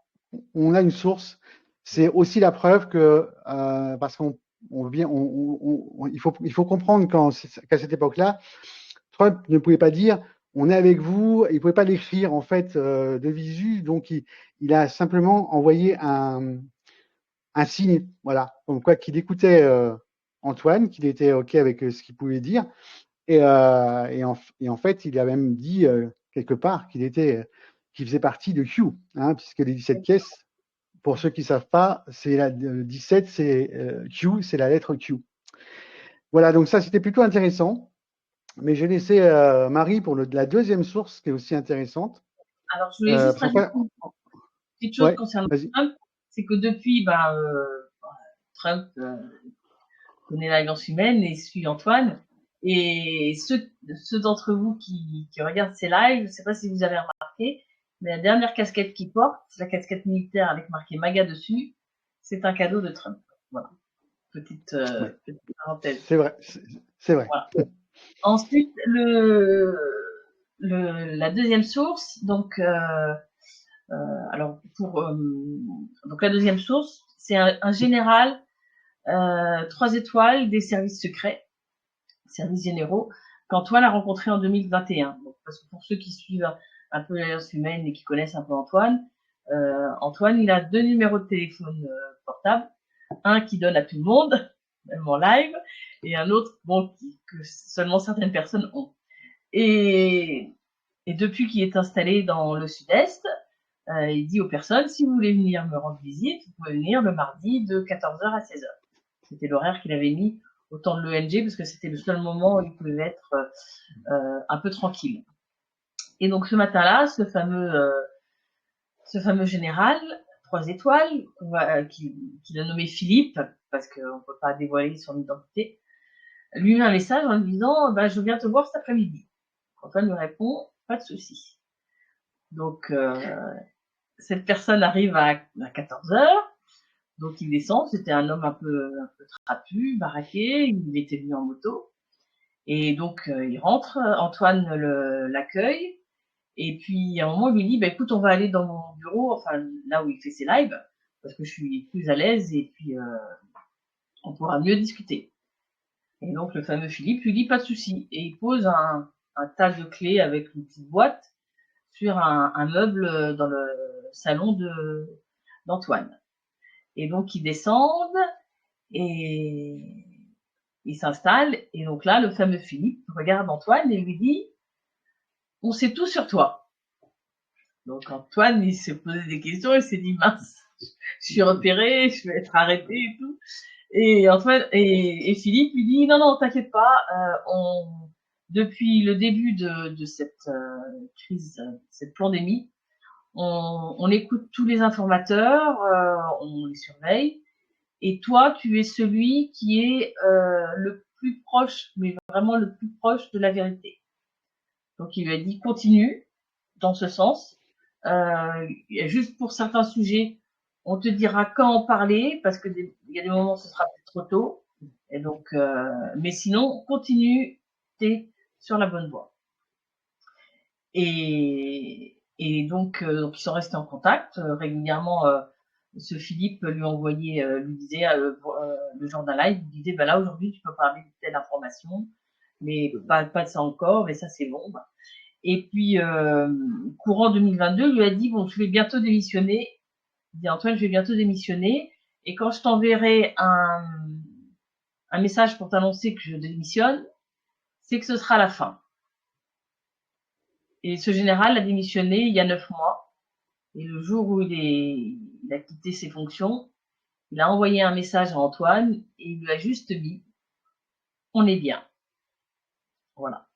on a une source, c'est aussi la preuve que, parce il faut comprendre qu'à cette époque-là, Trump ne pouvait pas dire on est avec vous, il ne pouvait pas l'écrire en fait de visu, donc il a simplement envoyé un signe, voilà, comme quoi qu'il écoutait Antoine, qu'il était OK avec ce qu'il pouvait dire, et en fait, il a même dit quelque part qu'il faisait partie de Q, hein, puisque les 17 pièces, pour ceux qui ne savent pas, c'est la 17, c'est Q, c'est la lettre Q. Voilà, donc ça, c'était plutôt intéressant. Mais j'ai laissé Marie pour la deuxième source qui est aussi intéressante. Alors, je voulais juste rajouter une petite chose Ouais, concernant vas-y. Trump, c'est que depuis, Trump connaît l'alliance humaine et suit Antoine. Et ceux d'entre vous qui regardent ces lives, je ne sais pas si vous avez remarqué, mais la dernière casquette qu'il porte, la casquette militaire avec marqué MAGA dessus, c'est un cadeau de Trump. Voilà. Petite parenthèse. C'est vrai, c'est vrai. Voilà. Ensuite, la deuxième source, donc donc la deuxième source, c'est un général 3 étoiles des services secrets, services généraux, qu'Antoine a rencontré en 2021. Donc, parce que pour ceux qui suivent un peu l'Alliance humaine et qui connaissent un peu Antoine, Antoine, il a 2 numéros de téléphone portable, un qui donne à tout le monde, même en live, et un autre, que seulement certaines personnes ont. Et depuis qu'il est installé dans le sud-est, il dit aux personnes, si vous voulez venir me rendre visite, vous pouvez venir le mardi de 14h à 16h. C'était l'horaire qu'il avait mis au temps de l'ONG, parce que c'était le seul moment où il pouvait être un peu tranquille. Et donc ce matin-là, ce fameux général, 3 étoiles, qu'il a nommé Philippe, parce qu'on ne peut pas dévoiler son identité, lui met un message en lui disant je viens te voir cet après-midi. Antoine lui répond pas de souci. Donc cette personne arrive à 14h, donc il descend, c'était un homme un peu trapu, baraqué, il était venu en moto, et donc il rentre, Antoine l'accueille, et puis à un moment il lui dit écoute, on va aller dans mon bureau, enfin là où il fait ses lives, parce que je suis plus à l'aise, et puis on pourra mieux discuter. Et donc le fameux Philippe lui dit pas de souci, et il pose un tas de clés avec une petite boîte sur un meuble dans le salon d'Antoine. Et donc ils descendent et ils s'installent, et donc là le fameux Philippe regarde Antoine et lui dit on sait tout sur toi. Donc Antoine, il s'est posé des questions, il s'est dit mince, je suis repéré, je vais être arrêté et tout. Et Antoine et Philippe lui dit non, t'inquiète pas, depuis le début de cette crise, cette pandémie, on écoute tous les informateurs, on les surveille, et toi, tu es celui qui est le plus proche, mais vraiment le plus proche de la vérité. Donc il lui a dit continue dans ce sens. Juste pour certains sujets, on te dira quand en parler, parce que il y a des moments où ce sera plus trop tôt. Et donc, mais sinon, continue, t'es sur la bonne voie. Et donc ils sont restés en contact régulièrement. Ce Philippe lui envoyait, lui disait le jour d'un live, il disait là aujourd'hui tu peux parler de telle information, mais pas de ça encore, mais ça c'est bon. Et puis courant 2022, il lui a dit bon, je vais bientôt démissionner. Il dit Antoine, je vais bientôt démissionner Et quand je t'enverrai un message pour t'annoncer que je démissionne, c'est que ce sera la fin. Et ce général a démissionné il y a 9 mois. Et le jour où il a quitté ses fonctions, il a envoyé un message à Antoine et il lui a juste mis « On est bien ». Voilà.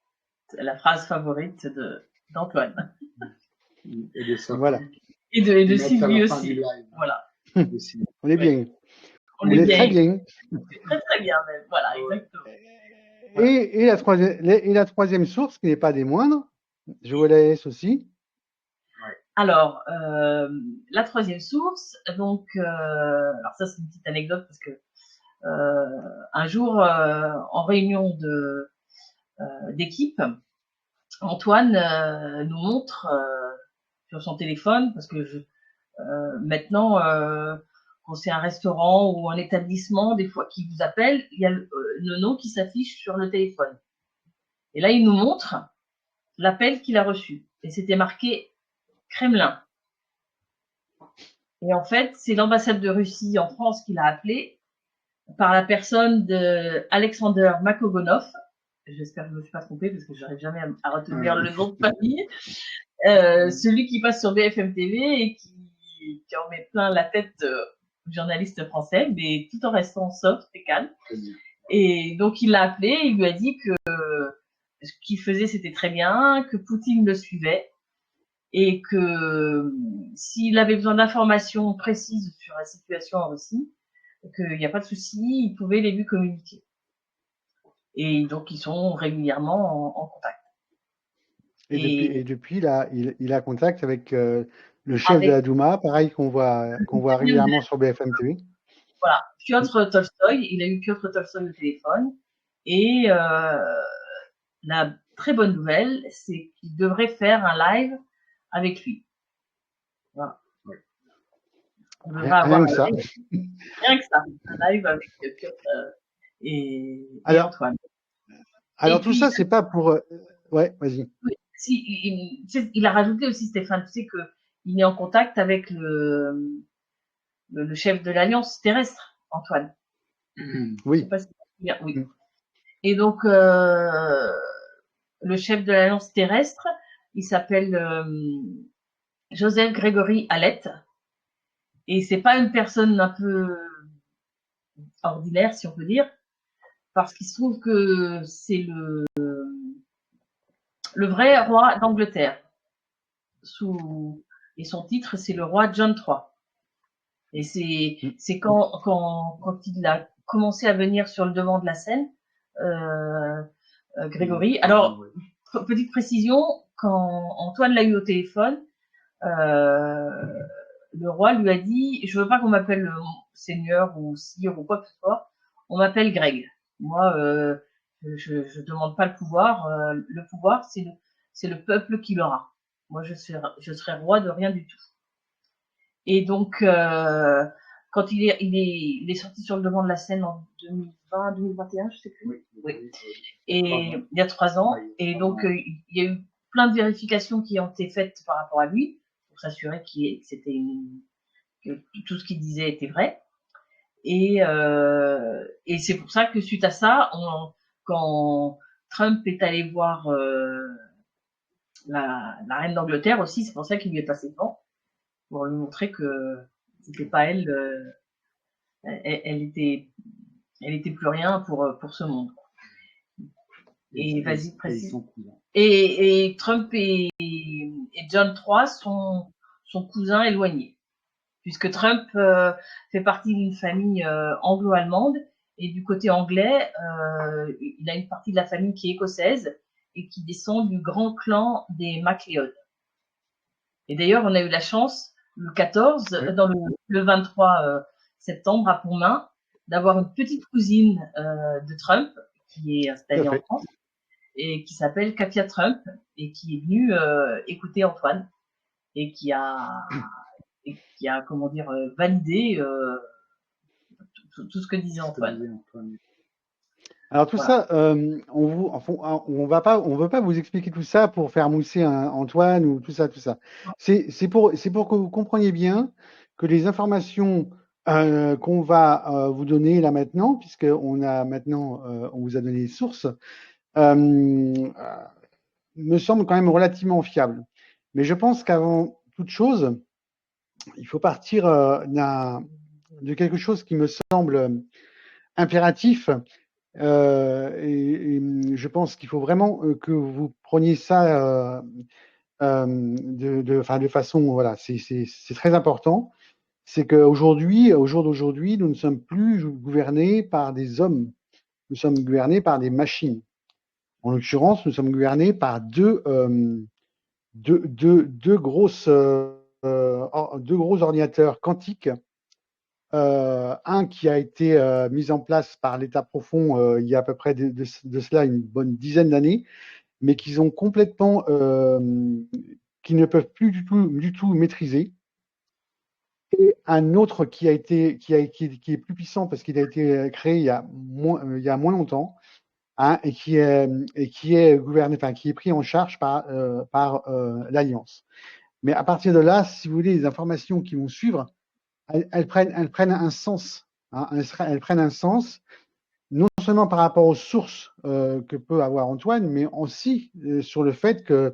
C'est la phrase favorite d'Antoine. Et de sa Voilà. femme. Et de Mettre à Sylvie la fin aussi. du live. Voilà. Aussi. On est Ouais. bien. On est très bien. bien. C'est très très bien même. Voilà, Ouais. exactement. Et la troisième source, qui n'est pas des moindres, je vous la laisse aussi. Alors, la troisième source, donc, alors ça c'est une petite anecdote parce que un jour, en réunion d'équipe, Antoine nous montre sur son téléphone, parce que maintenant, quand c'est un restaurant ou un établissement, des fois qui vous appelle, il y a le nom qui s'affiche sur le téléphone. Et là, il nous montre l'appel qu'il a reçu. Et c'était marqué Kremlin. Et en fait, c'est l'ambassade de Russie en France qui l'a appelé par la personne de Alexander Makogonov. J'espère que je ne me suis pas trompée parce que je n'arrive jamais à retenir le nom de famille. Celui qui passe sur BFM TV et qui en met plein la tête du journaliste français, mais tout en restant soft et calme. Et donc, il l'a appelé et il lui a dit que ce qu'il faisait, c'était très bien, que Poutine le suivait et que s'il avait besoin d'informations précises sur la situation en Russie, qu'il n'y a pas de souci, il pouvait les lui communiquer. Et donc, ils sont régulièrement en contact. Et depuis, il a contact avec le chef de la Douma, pareil qu'on voit régulièrement sur BFM TV. Voilà, Piotr Tolstoï, il a eu Piotr Tolstoï au téléphone. Et la très bonne nouvelle, c'est qu'il devrait faire un live avec lui. Voilà. On devrait avoir Rien que ça. Rien que ça, un live avec Piotr et Antoine. Alors, tout ça, c'est pas pour... Ouais, vas-y. Oui, si, il a rajouté aussi, Stéphane, tu sais qu'il est en contact avec le chef de l'Alliance terrestre, Antoine. Oui. Je sais pas si oui. Et donc, le chef de l'Alliance terrestre, il s'appelle Joseph Grégory Hallett. Et c'est pas une personne un peu ordinaire, si on peut dire, parce qu'il se trouve que c'est le vrai roi d'Angleterre. Et son titre, c'est le roi John III. Et c'est quand il a commencé à venir sur le devant de la scène, Grégory. Alors, petite précision, quand Antoine l'a eu au téléphone, le roi lui a dit, je veux pas qu'on m'appelle seigneur ou sire ou quoi que ce soit, on m'appelle Greg. Moi, je demande pas le pouvoir. Le pouvoir, c'est le peuple qui l'aura. Moi, je serai roi de rien du tout. Et donc, quand il est sorti sur le devant de la scène en 2020, 2021, je sais plus. Oui. Et il y a 3 ans. Et donc, il y a eu plein de vérifications qui ont été faites par rapport à lui pour s'assurer que tout ce qu'il disait était vrai. Et c'est pour ça que suite à ça, quand Trump est allé voir la reine d'Angleterre aussi, c'est pour ça qu'il lui est passé devant, pour lui montrer que c'était pas elle, elle était plus rien pour ce monde. Et vas-y, précise. Et Trump et John III sont cousins éloignés, puisque Trump fait partie d'une famille anglo-allemande, et du côté anglais, il a une partie de la famille qui est écossaise et qui descend du grand clan des MacLeod. Et d'ailleurs, on a eu la chance, le 14, dans le 23 septembre, à Pontmain, d'avoir une petite cousine de Trump qui est installée en France et qui s'appelle Katia Trump et qui est venue écouter Antoine et qui a comment dire, validé tout ce que disait Antoine. Alors tout ça, on veut pas vous expliquer tout ça pour faire mousser Antoine ou tout ça. C'est pour que vous compreniez bien que les informations qu'on va vous donner là maintenant, puisque on a maintenant, on vous a donné les sources, me semble quand même relativement fiable. Mais je pense qu'avant toute chose, il faut partir de quelque chose qui me semble impératif. Et je pense qu'il faut vraiment que vous preniez ça de façon, voilà, c'est très important. C'est qu'aujourd'hui, au jour d'aujourd'hui, nous ne sommes plus gouvernés par des hommes, nous sommes gouvernés par des machines. En l'occurrence, nous sommes gouvernés par deux gros ordinateurs quantiques. Un qui a été mis en place par l'État profond il y a à peu près de cela une bonne dizaine d'années, mais qu'ils ont complètement, qui ne peuvent plus du tout maîtriser. Et un autre qui est plus puissant parce qu'il a été créé il y a moins longtemps, hein, et qui est gouverné, enfin qui est pris en charge par l'Alliance. Mais à partir de là, si vous voulez, les informations qui vont suivre, elles prennent un sens. Hein, elles prennent un sens, non seulement par rapport aux sources que peut avoir Antoine, mais aussi sur le fait que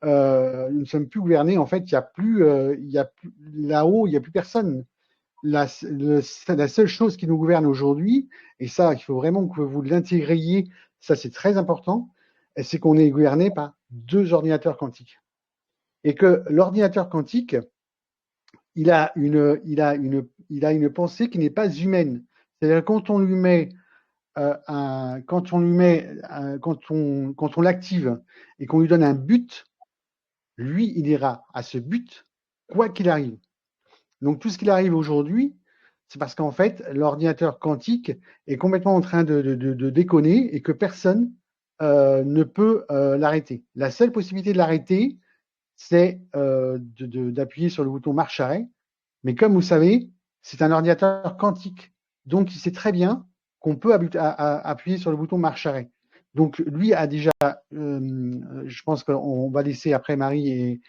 nous ne sommes plus gouvernés. En fait, là-haut, il n'y a plus personne. La seule chose qui nous gouverne aujourd'hui, et ça, il faut vraiment que vous l'intégriez, ça c'est très important, c'est qu'on est gouverné par deux ordinateurs quantiques. Et que l'ordinateur quantique, il a une pensée qui n'est pas humaine. C'est-à-dire quand on lui met quand on l'active et qu'on lui donne un but, lui, il ira à ce but quoi qu'il arrive. Donc tout ce qu'il arrive aujourd'hui, c'est parce qu'en fait, l'ordinateur quantique est complètement en train de déconner et que personne ne peut l'arrêter. La seule possibilité de l'arrêter, c'est d'appuyer sur le bouton marche arrêt. Mais comme vous savez, c'est un ordinateur quantique. Donc il sait très bien qu'on peut appuyer sur le bouton marche arrêt. Donc lui a déjà, je pense qu'on va laisser après Marie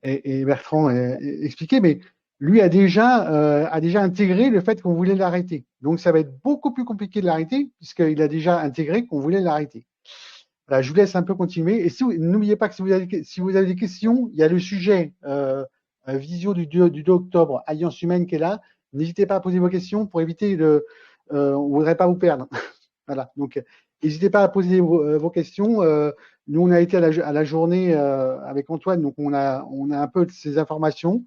et Bertrand expliquer, mais lui a déjà intégré le fait qu'on voulait l'arrêter. Donc ça va être beaucoup plus compliqué de l'arrêter puisqu'il a déjà intégré qu'on voulait l'arrêter. Voilà, je vous laisse un peu continuer. Et n'oubliez pas que si vous avez des questions, il y a le sujet visio du 2 octobre, Alliance humaine qui est là. N'hésitez pas à poser vos questions pour éviter on ne voudrait pas vous perdre. Voilà. Donc, n'hésitez pas à poser vos questions. Nous, on a été à la journée avec Antoine, donc on a un peu de ces informations.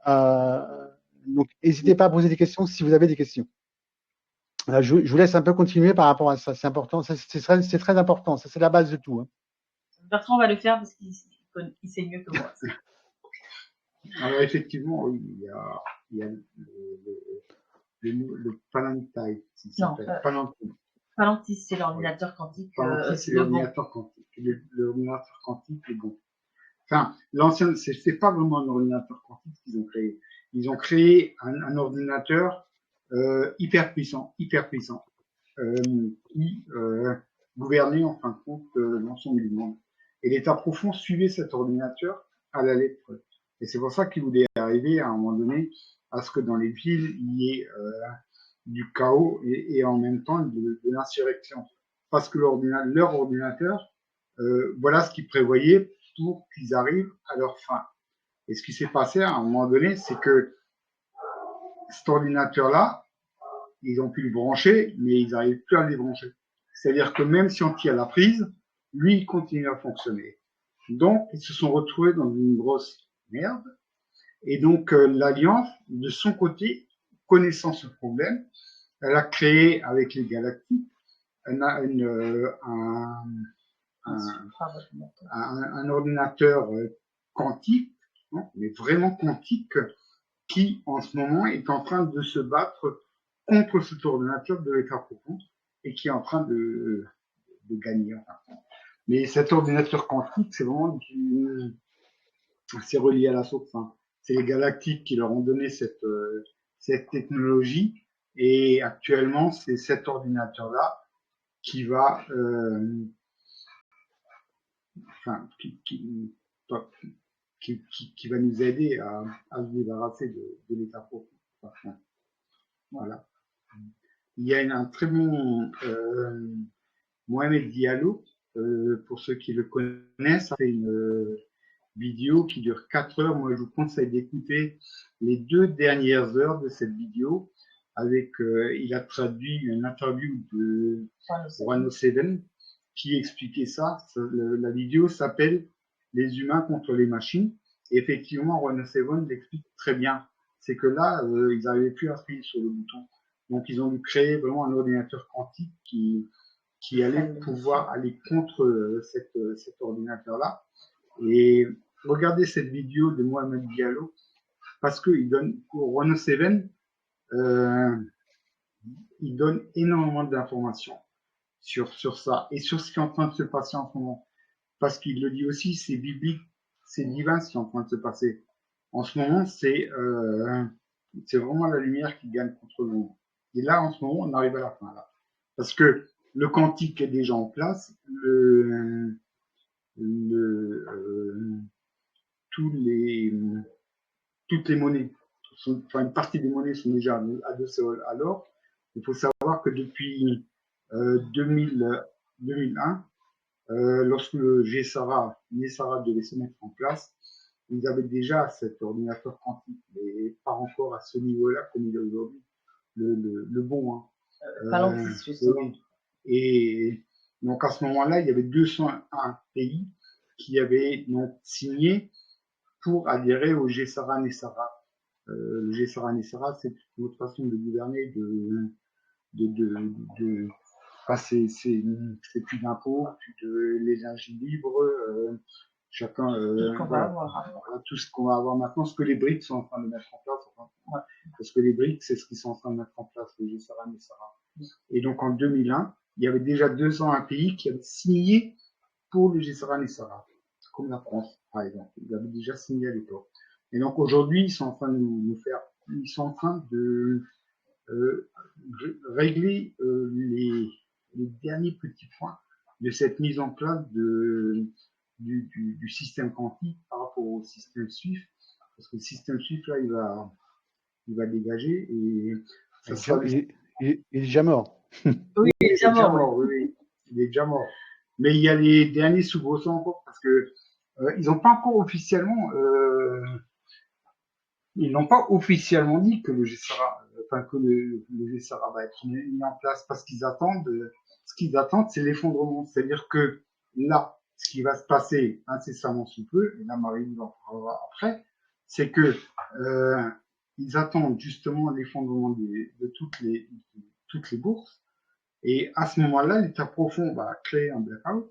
Euh, donc, n'hésitez pas à poser des questions si vous avez des questions. Je vous laisse un peu continuer par rapport à ça. C'est important. C'est très important. Ça, c'est la base de tout. Hein. Bertrand va le faire parce qu'il sait mieux que moi. Alors effectivement, oui, il y a le Palantir, qui s'appelle Palantir, c'est l'ordinateur quantique. Palantir, c'est l'ordinateur quantique. L'ordinateur quantique est bon. Enfin, l'ancien, c'est pas vraiment un ordinateur quantique qu'ils ont créé. Ils ont créé un ordinateur hyper puissant, qui gouvernait en fin de compte l'ensemble du monde. Et l'État profond suivait cet ordinateur à la lettre. Et c'est pour ça qu'il voulait arriver à un moment donné à ce que dans les villes, il y ait du chaos et en même temps de l'insurrection. Parce que leur ordinateur, voilà ce qu'ils prévoyaient pour qu'ils arrivent à leur fin. Et ce qui s'est passé à un moment donné, c'est que cet ordinateur-là, ils ont pu le brancher, mais ils n'arrivent plus à le débrancher. C'est-à-dire que même si on tire la prise, lui, il continue à fonctionner. Donc, ils se sont retrouvés dans une grosse merde. Et donc, l'Alliance, de son côté, connaissant ce problème, elle a créé avec les Galactiques un ordinateur quantique, mais vraiment quantique, qui en ce moment est en train de se battre contre cet ordinateur de l'État profond et qui est en train de gagner. Mais cet ordinateur quantique, c'est vraiment c'est relié à la source. Hein. C'est les galactiques qui leur ont donné cette technologie et actuellement, c'est cet ordinateur-là qui va qui va nous aider à se débarrasser de l'état profond. Voilà. Il y a un très bon Mohamed Diallo, pour ceux qui le connaissent, a fait une vidéo qui dure 4 heures. Moi, je vous conseille d'écouter les 2 dernières heures de cette vidéo. Il a traduit une interview de Juan Seven qui expliquait ça. La vidéo s'appelle Les humains contre les machines. Et effectivement, Juan Seven l'explique très bien. C'est que là, ils n'arrivaient plus à appuyer sur le bouton. Donc, ils ont dû créer vraiment un ordinateur quantique qui allait pouvoir aller contre cet ordinateur-là. Et regardez cette vidéo de Mohamed Diallo, parce qu'il donne, pour Renault Seven, il donne énormément d'informations sur ça et sur ce qui est en train de se passer en ce moment. Parce qu'il le dit aussi, c'est biblique, c'est divin ce qui est en train de se passer. En ce moment, c'est vraiment la lumière qui gagne contre le monde. Et là, en ce moment, on arrive à la fin. Là. Parce que le quantique est déjà en place, toutes les monnaies, une partie des monnaies sont déjà adossées à l'or. Il faut savoir que depuis 2001, lorsque le GSARA, NESARA devait se mettre en place, ils avaient déjà cet ordinateur quantique, mais pas encore à ce niveau-là comme il est aujourd'hui, le bon. Hein. Pas justement. Et donc à ce moment-là, il y avait 201 pays qui avaient donc signé pour adhérer au GSARA NESARA. Le GSARA NESARA, c'est une autre façon de gouverner, c'est plus d'impôts, plus de l'énergie libre, chacun voilà, tout ce qu'on va avoir maintenant, ce que les BRICS sont en train de mettre en place, parce que les BRICS, c'est ce qu'ils sont en train de mettre en place, le GSARA NESARA. Et donc en 2001, il y avait déjà 201 pays qui avaient signé pour le GSARA NESARA, comme la France, par exemple. Ils avaient déjà signé à l'époque. Et donc aujourd'hui, ils sont en train de ils sont en train de régler les derniers petits points de cette mise en place du système quantique par rapport au système SWIFT, parce que le système SWIFT là, il va dégager et ça sera il est déjà mort. Oui, il est déjà mort. Oui, il est déjà mort. Mais il y a les derniers soubresauts encore parce que ils n'ont pas encore officiellement ils n'ont pas officiellement dit que le GSARA, que le GSARA va être mis en place parce qu'ils attendent, ce qu'ils attendent, c'est l'effondrement. C'est-à-dire que là, ce qui va se passer incessamment sous peu, et là Marie nous en parlera après, c'est que ils attendent justement l'effondrement de toutes les bourses. Et à ce moment-là, l'État profond va créer un blackout.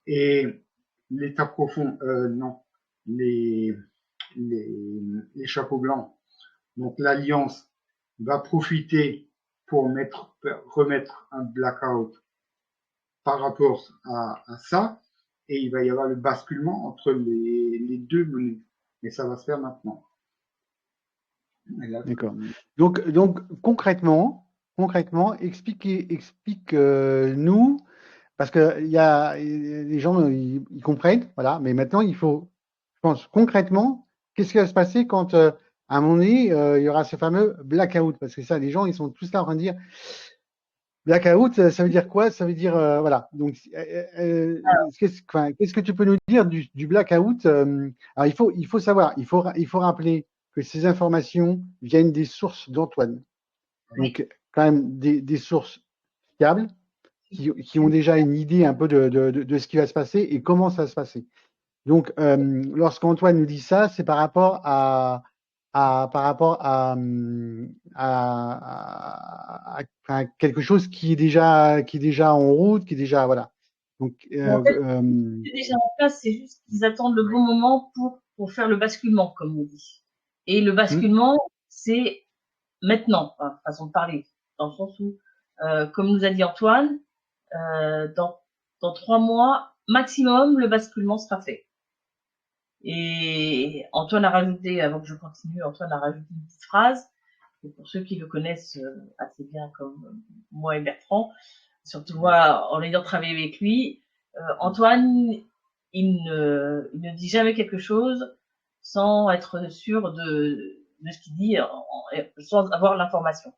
Et l'État profond, non, les chapeaux blancs. Donc l'Alliance va profiter pour remettre un blackout par rapport à ça, et il va y avoir le basculement entre les deux monnaies. Et ça va se faire maintenant. D'accord. Donc concrètement, explique-nous, parce que les gens ils comprennent, voilà, mais maintenant il faut, je pense, concrètement, qu'est-ce qui va se passer quand à un moment donné il y aura ce fameux blackout, parce que ça, les gens ils sont tous là en train de dire blackout, ça veut dire quoi? Ça veut dire voilà. Donc qu'est-ce que tu peux nous dire du blackout? Alors il faut savoir, il faut rappeler que ces informations viennent des sources d'Antoine. Donc, quand même, des sources fiables qui ont déjà une idée un peu de ce qui va se passer et comment ça va se passer. Donc, lorsqu'Antoine nous dit ça, c'est par rapport à quelque chose qui est déjà en route, qui est déjà, voilà. Donc, en fait, c'est déjà en place, c'est juste qu'ils attendent le bon moment pour faire le basculement, comme on dit. Et le basculement, c'est maintenant, façon de parler, dans le sens où, comme nous a dit Antoine, dans 3 mois maximum, le basculement sera fait. Et Antoine a rajouté, avant que je continue, Antoine a rajouté une petite phrase, et pour ceux qui le connaissent assez bien comme moi et Bertrand, surtout moi en ayant travaillé avec lui, Antoine, il ne dit jamais quelque chose sans être sûr de ce qu'il dit, sans avoir l'information.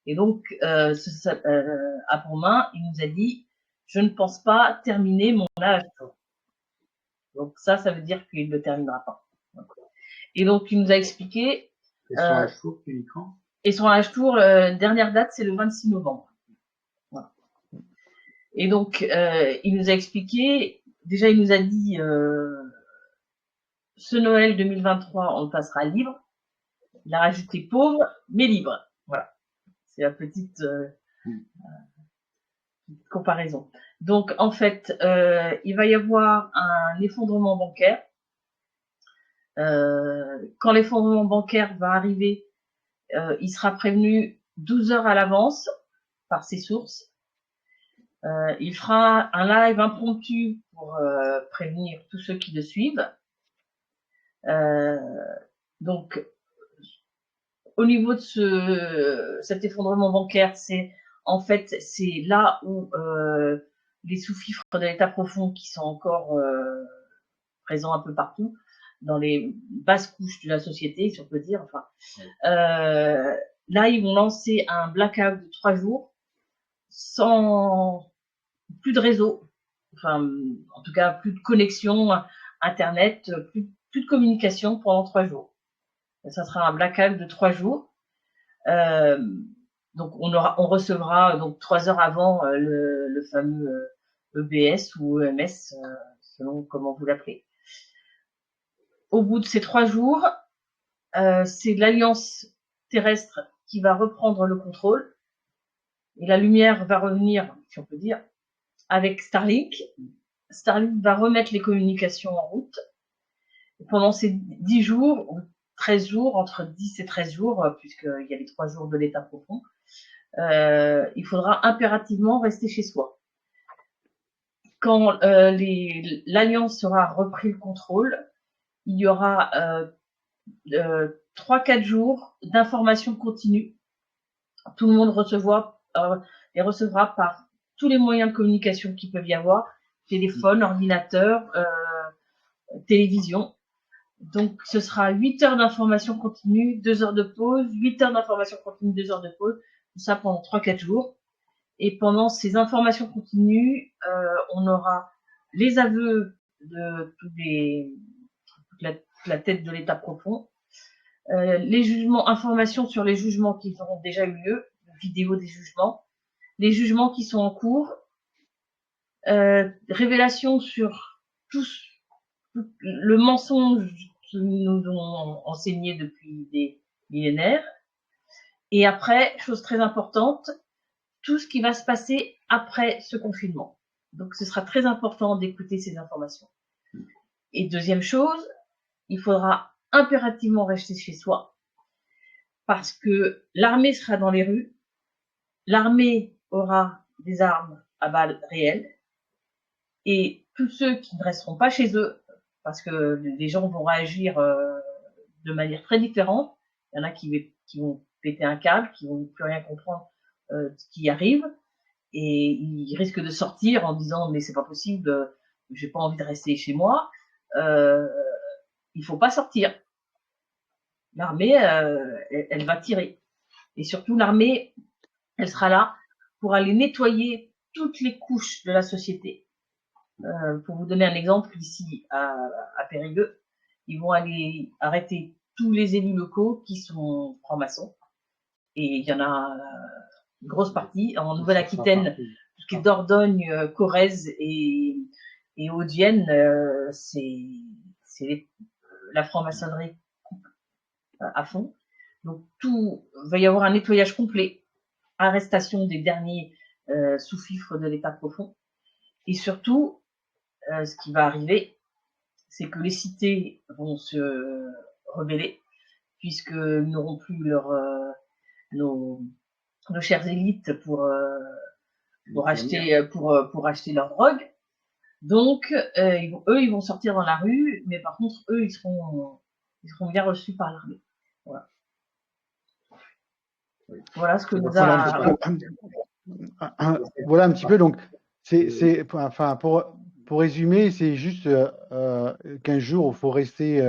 Et donc, à Pontmain, il nous a dit, je ne pense pas terminer mon âge. Donc ça veut dire qu'il ne le terminera pas. Et donc, il nous a expliqué. Et son âge tour, tu dis quand? Et son âge tour, dernière date, c'est le 26 novembre. Voilà. Et donc, il nous a expliqué, déjà, il nous a dit, ce Noël 2023, on le passera libre. Il a rajouté pauvre, mais libre. Voilà. C'est la petite comparaison. Donc, en fait, il va y avoir un effondrement bancaire. Quand l'effondrement bancaire va arriver, il sera prévenu 12 heures à l'avance par ses sources. Il fera un live impromptu pour prévenir tous ceux qui le suivent. Donc, au niveau de cet effondrement bancaire, c'est là où les sous-fifres de l'état profond qui sont encore présents un peu partout, dans les basses couches de la société, si on peut dire. Enfin, là, ils vont lancer un blackout de 3 jours sans plus de réseau, enfin, en tout cas, plus de connexion Internet, plus de communication pendant 3 jours. Ça sera un blackout de 3 jours. Donc, on recevra donc 3 heures avant le fameux EBS ou EMS, selon comment vous l'appelez. Au bout de ces 3 jours, c'est l'Alliance terrestre qui va reprendre le contrôle et la lumière va revenir, si on peut dire, avec Starlink. Starlink va remettre les communications en route. Et pendant ces 10 jours, ou 13 jours, entre 10 et 13 jours, puisqu'il y a les 3 jours de l'état profond, il faudra impérativement rester chez soi. Quand l'Alliance aura repris le contrôle, il y aura 3-4 jours d'information continue. Tout le monde les recevra par tous les moyens de communication qu'il peut y avoir, téléphone, ordinateur, télévision. Donc, ce sera 8 heures d'information continue, 2 heures de pause, 8 heures d'information continue, 2 heures de pause, tout ça pendant 3-4 jours. Et pendant ces informations continues, on aura les aveux de toute la tête de l'état profond, les jugements, informations sur les jugements qui auront déjà eu lieu, vidéo des jugements, les jugements qui sont en cours, révélations sur tout le mensonge que nous ont enseigné depuis des millénaires. Et après, chose très importante, tout ce qui va se passer après ce confinement. Donc, ce sera très important d'écouter ces informations. Et deuxième chose, il faudra impérativement rester chez soi parce que l'armée sera dans les rues, l'armée aura des armes à balles réelles et tous ceux qui ne resteront pas chez eux, parce que les gens vont réagir de manière très différente, il y en a qui vont péter un câble, qui vont plus rien comprendre ce qui arrive, et ils risquent de sortir en disant mais c'est pas possible, j'ai pas envie de rester chez moi. Il faut pas sortir. L'armée, elle va tirer, et surtout l'armée, elle sera là pour aller nettoyer toutes les couches de la société. Pour vous donner un exemple, ici à Périgueux, ils vont aller arrêter tous les élus locaux qui sont francs-maçons, et il y en a une grosse partie en Nouvelle-Aquitaine, tout ce qui est Dordogne, Corrèze et Hauts-de-Vienne, c'est la franc-maçonnerie à fond. Donc va y avoir un nettoyage complet, arrestation des derniers sous-fifres de l'état profond, et surtout, ce qui va arriver, c'est que les cités vont se rebeller, puisqu'ils n'auront plus nos chères élites pour acheter leur drogue. Donc, ils vont sortir dans la rue, mais par contre, eux, ils seront bien reçus par l'armée. Voilà. Voilà ce que nous a. Voilà un petit peu. Donc, enfin, pour résumer, c'est juste 15 jours où il faut rester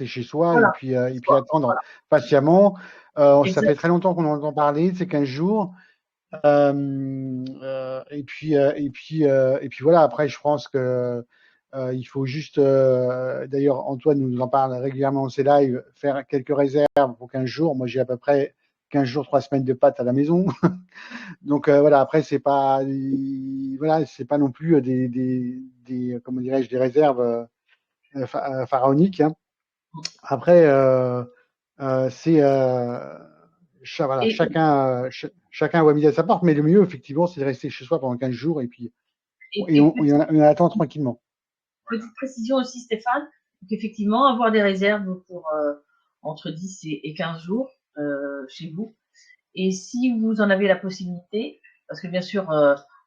chez soi, voilà, et puis attendre patiemment. Ça fait très longtemps qu'on en entend parler, c'est 15 jours. Et puis voilà. Après, je pense que il faut juste. D'ailleurs, Antoine nous en parle régulièrement dans ses lives. Faire quelques réserves pour 15 jours. Moi, j'ai à peu près 15 jours, 3 semaines de pâtes à la maison. Donc voilà. Après, c'est pas. Voilà, c'est pas non plus comment dirais-je, des réserves pharaoniques, hein. Après, c'est voilà, Et, chacun voit midi à sa porte, mais le mieux, effectivement, c'est de rester chez soi pendant 15 jours et puis et on attend tranquillement. petite précision aussi, Stéphane, donc effectivement, avoir des réserves pour entre 10 et 15 jours chez vous. Et si vous en avez la possibilité, parce que bien sûr,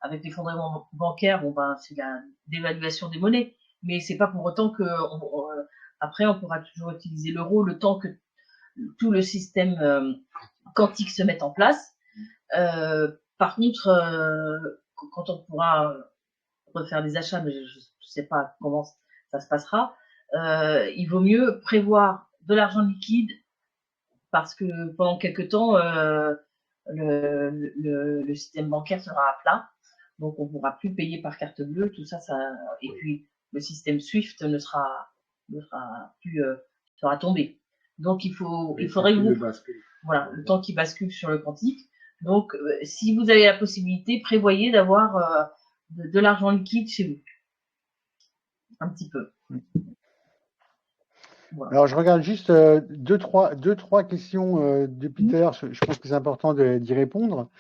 avec l'effondrement bancaire, bon ben c'est la dévaluation des monnaies, mais c'est pas pour autant que après on pourra toujours utiliser l'euro le temps que tout le système quantique se mette en place. Par contre, quand on pourra refaire des achats, mais je sais pas comment ça se passera, il vaut mieux prévoir de l'argent liquide parce que pendant quelques temps, le système bancaire sera à plat, donc on ne pourra plus payer par carte bleue, tout ça, et puis le système SWIFT ne sera plus sera tombé. Donc il faudrait que vous, voilà, le temps qui bascule sur le quantique. Donc si vous avez la possibilité, prévoyez d'avoir de l'argent liquide chez vous, un petit peu. Voilà. Alors je regarde juste deux, trois questions depuis tout à l'heure. Je pense que c'est important d'y répondre.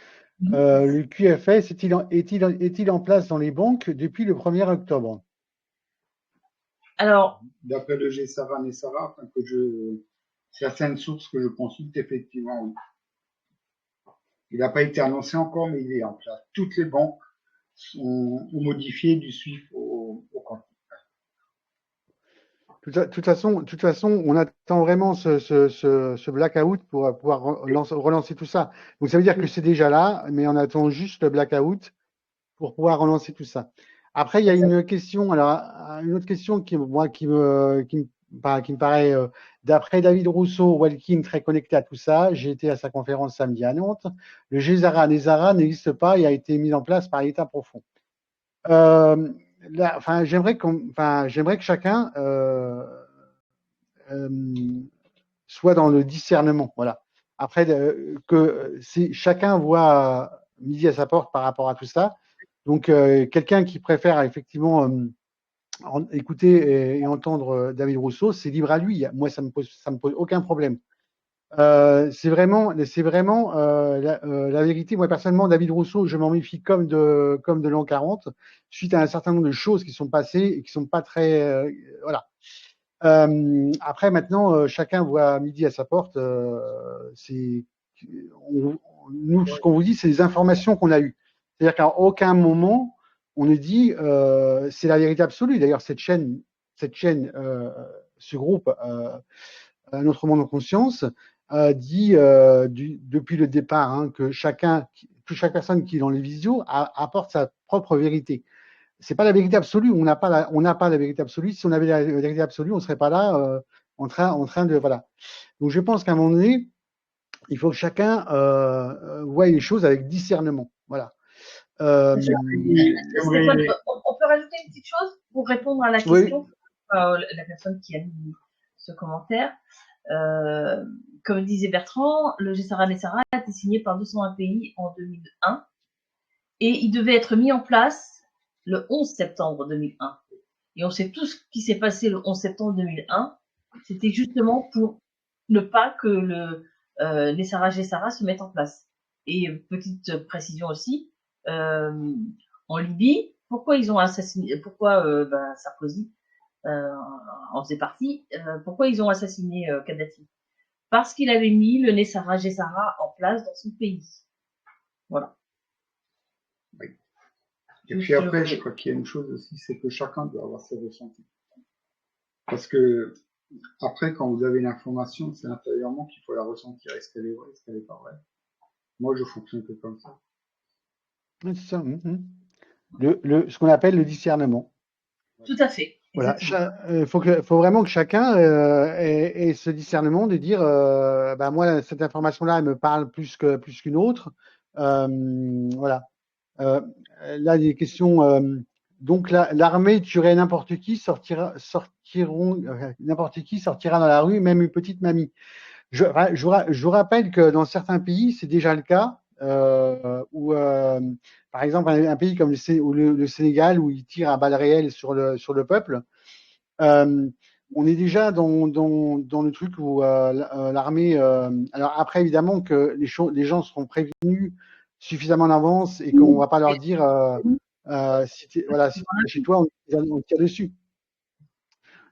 Le QFS est-il en place dans les banques depuis le 1er octobre? Alors, d'après le GSARA, NESARA, certaines sources que je consulte, effectivement, oui. Il n'a pas été annoncé encore, mais il est en place. Toutes les banques ont modifié du SWIFT au quantique. De toute façon, on attend vraiment ce blackout pour pouvoir relancer tout ça. Donc ça veut dire que c'est déjà là, mais on attend juste le blackout pour pouvoir relancer tout ça. Après, il y a une question, alors une autre question qui me paraît, d'après David Rousseau, Walking, très connecté à tout ça. J'ai été à sa conférence samedi à Nantes. Le GESARA, NESARA n'existe pas et a été mis en place par l'État profond. J'aimerais que chacun soit dans le discernement. Voilà. Après, que chacun voit midi à sa porte par rapport à tout ça. Donc, quelqu'un qui préfère effectivement écouter et entendre David Rousseau, c'est libre à lui. Moi, ça me pose aucun problème. C'est vraiment la vérité. Moi, personnellement, David Rousseau, je m'en méfie comme de l'an 40, suite à un certain nombre de choses qui sont passées et qui sont pas très, voilà. Après, maintenant, chacun voit midi à sa porte. Nous, ce qu'on vous dit, c'est les informations qu'on a eues. C'est-à-dire qu'à aucun moment, on ne dit c'est la vérité absolue. D'ailleurs, cette chaîne, ce groupe, Notre Monde en Conscience, dit depuis le départ hein, que chaque personne qui est dans les visios apporte sa propre vérité. C'est pas la vérité absolue. On n'a pas la vérité absolue. Si on avait la vérité absolue, on serait pas là en train de voilà. Donc je pense qu'à un moment donné, il faut que chacun voie les choses avec discernement. Voilà. Stéphane, on peut rajouter une petite chose pour répondre à la question, la personne qui a mis ce commentaire. Comme disait Bertrand, le GSARA NESARA a été signé par 201 pays en 2001 et il devait être mis en place le 11 septembre 2001. Et on sait tout ce qui s'est passé le 11 septembre 2001. C'était justement pour ne pas que le NESARA GSARA se mette en place. Et petite précision aussi, en Libye, pourquoi ils ont assassiné, pourquoi Sarkozy en faisait partie, pourquoi ils ont assassiné Kadhafi? Parce qu'il avait mis le NESARA GSARA en place dans son pays. Voilà. Oui. Et puis après, je crois qu'il y a une chose aussi, c'est que chacun doit avoir ses ressentis. Parce que après, quand vous avez l'information, c'est intérieurement qu'il faut la ressentir. Est-ce qu'elle est vraie, est-ce qu'elle n'est pas vraie? Moi, je fonctionne que comme ça. C'est ça. Ce qu'on appelle le discernement. Tout à fait. Voilà, Exactement. faut vraiment que chacun ait ce discernement de dire, bah moi cette information-là, elle me parle plus qu'une autre. Voilà. Euh, Là, des questions. Donc l'armée tuerait n'importe qui, n'importe qui sortira dans la rue, même une petite mamie. Je vous rappelle que dans certains pays, c'est déjà le cas. Où, par exemple, un pays comme le Sénégal, où ils tirent à balles réelles sur le peuple. Euh, on est déjà dans le truc où l'armée. Alors après, évidemment que les gens seront prévenus suffisamment en avance et qu'on va pas leur dire voilà, si t'es chez toi, on tire dessus.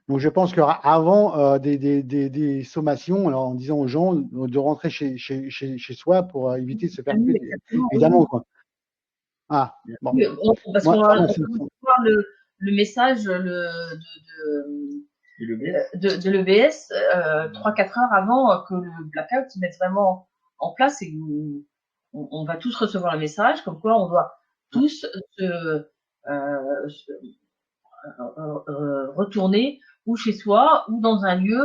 Donc je pense qu'il y aura avant des sommations, alors en disant aux gens de rentrer chez soi pour éviter de se faire tuer, Exactement, évidemment, oui. quoi. Ah, bon. Oui, parce Moi, qu'on va moi, voir le message de l'EBS 3-4 heures avant que le blackout se mette vraiment en place et on va tous recevoir le message comme quoi on doit tous retourner ou chez soi ou dans un lieu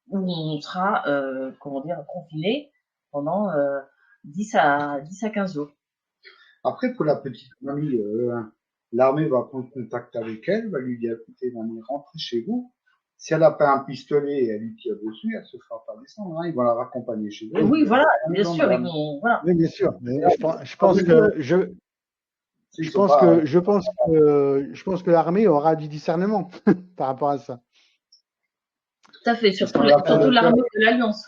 où on sera confiné pendant 10 à 15 jours. Après, pour la petite mamie, l'armée va prendre contact avec elle, va lui dire, écoutez, mamie, rentrez chez vous. Si elle n'a pas un pistolet et elle lui tire dessus, elle se fera pas descendre. Ils vont la raccompagner chez elle. Oui, voilà, bien sûr, ils vont, voilà. Oui, bien sûr. Mais je pense que l'armée aura du discernement par rapport à ça. Tout à fait, surtout l'armée de l'Alliance.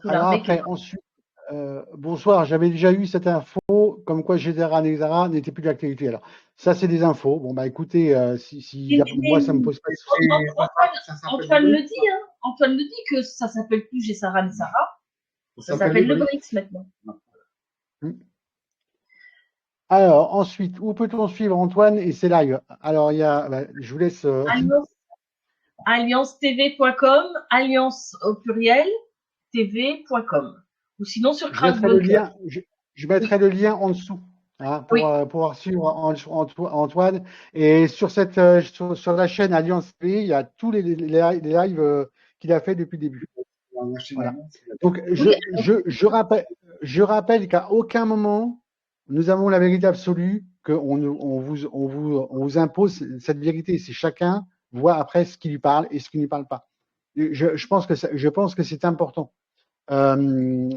Alors après, ensuite, bonsoir, j'avais déjà eu cette info comme quoi Gédéra Nexara n'était plus d'actualité. Alors, ça, c'est des infos. Bon, bah écoutez, moi, ça me pose pas de soucis. Antoine le dit, hein. Antoine le dit que ça s'appelle plus Gédéra Nexara. Ça s'appelle le BRICS maintenant. Alors, ensuite, où peut-on suivre Antoine et ses lives? Alors, je vous laisse. AllianceTV.com, Alliance au pluriel, TV.com. Ou sinon sur Crowdblocker. Je mettrai le lien en dessous pour pouvoir suivre Antoine. Et sur la chaîne Alliance TV, il y a tous les lives qu'il a fait depuis le début. Voilà. Donc, je rappelle qu'à aucun moment, nous avons la vérité absolue, qu'on vous impose cette vérité. C'est chacun voit après ce qui lui parle et ce qui ne lui parle pas. Je pense que c'est important. Donc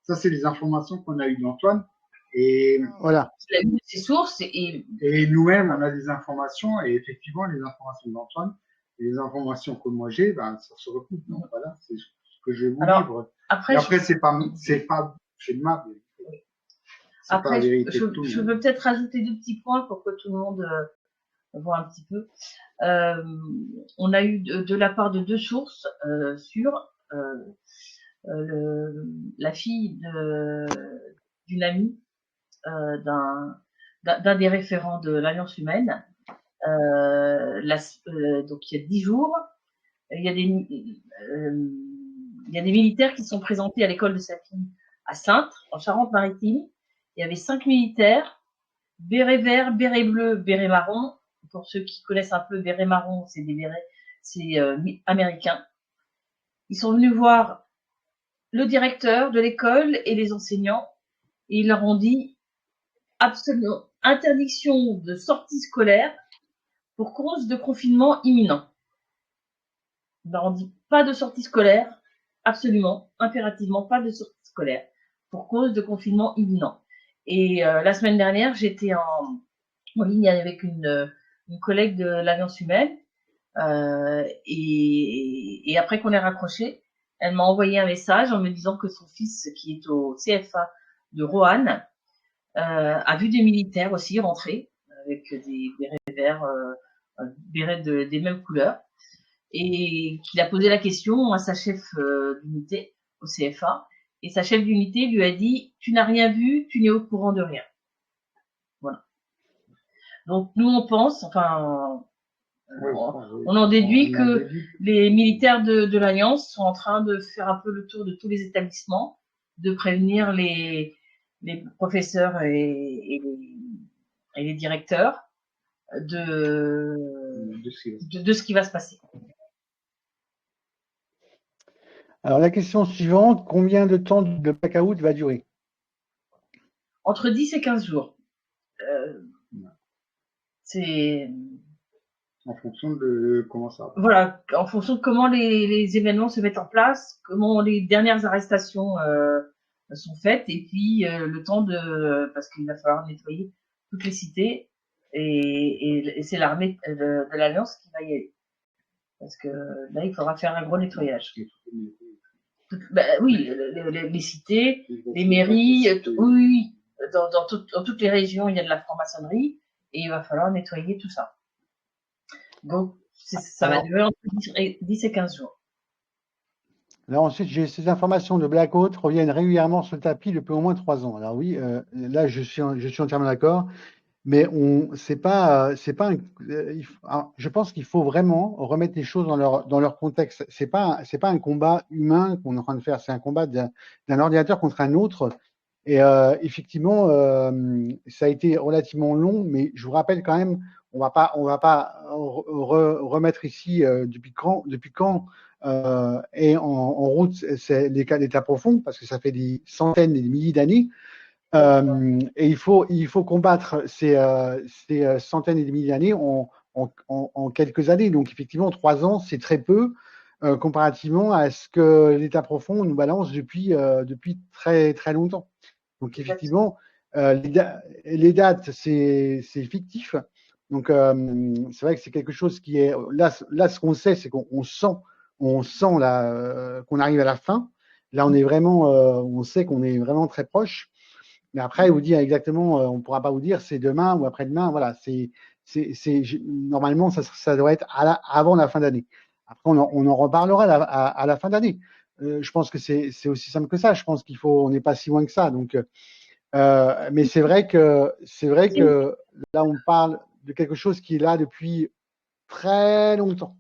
ça, c'est les informations qu'on a eues d'Antoine. Et voilà. Il a eu ses sources et nous-mêmes, on a des informations. Et effectivement, les informations d'Antoine et les informations que moi j'ai, ça se recoupe. Donc voilà, c'est ce que je vais vous livre. Après, c'est pas de ma vérité. Après, je veux peut-être rajouter 2 petits points pour que tout le monde voit un petit peu. On a eu de la part de 2 sources sûres. La fille d'une amie d'un des référents de l'Alliance humaine. Donc il y a 10 jours, il y a des militaires qui sont présentés à l'école de sa fille à Saintes, en Charente-Maritime. Il y avait 5 militaires, béret vert, béret bleu, béret marron. Pour ceux qui connaissent un peu béret marron, c'est des bérets, c'est américain. Ils sont venus voir le directeur de l'école et les enseignants et ils leur ont dit absolument interdiction de sortie scolaire pour cause de confinement imminent. Ils leur ont dit pas de sortie scolaire, absolument, impérativement pas de sortie scolaire pour cause de confinement imminent. Et la semaine dernière, j'étais en ligne avec une collègue de l'Alliance humaine et après qu'on ait raccroché, elle m'a envoyé un message en me disant que son fils, qui est au CFA de Roanne, a vu des militaires aussi rentrer avec des bérets verts, bérets des mêmes couleurs, et qu'il a posé la question à sa chef d'unité au CFA, et sa chef d'unité lui a dit « Tu n'as rien vu, tu n'es au courant de rien ». Voilà. Donc nous on pense, enfin, on en déduit que les militaires de l'Alliance sont en train de faire un peu le tour de tous les établissements, de prévenir les les professeurs et les directeurs de ce qui va se passer. Alors, la question suivante, combien de temps le blackout va durer? Entre 10 et 15 jours. C'est en fonction de comment ça va. Voilà, en fonction de comment les événements se mettent en place, comment les dernières arrestations sont faites, et puis le temps parce qu'il va falloir nettoyer toutes les cités, et c'est l'armée de l'Alliance qui va y aller. Parce que là, il faudra faire un gros nettoyage. Oui, les cités, les mairies, oui, dans toutes les régions, il y a de la franc-maçonnerie, et il va falloir nettoyer tout ça. Donc, ça va durer entre 10 et 15 jours. Là, ensuite, ces informations de blackout reviennent régulièrement sur le tapis depuis au moins 3 ans. Alors oui, là, je suis entièrement d'accord, mais je pense qu'il faut vraiment remettre les choses dans leur contexte. C'est pas un combat humain qu'on est en train de faire, c'est un combat d'un ordinateur contre un autre. Et effectivement, ça a été relativement long, mais je vous rappelle quand même, on va pas remettre ici depuis quand est en route l'état profond, parce que ça fait des centaines et des milliers d'années. Et il faut combattre ces centaines et des milliers d'années en quelques années. Donc effectivement, 3 ans, c'est très peu comparativement à ce que l'état profond nous balance depuis très très longtemps. Donc effectivement, les dates, c'est fictif. Donc c'est vrai que c'est quelque chose qui est là ce qu'on sait, c'est qu'on sent qu'on arrive à la fin. Là, on est vraiment, on sait qu'on est vraiment très proche. Mais après, vous dire exactement, on ne pourra pas vous dire c'est demain ou après-demain. Voilà, normalement ça doit être avant la fin d'année. Après, on en reparlera à la fin d'année. Je pense que c'est aussi simple que ça. Je pense on n'est pas si loin que ça. Donc, mais c'est vrai que là, on parle de quelque chose qui est là depuis très longtemps.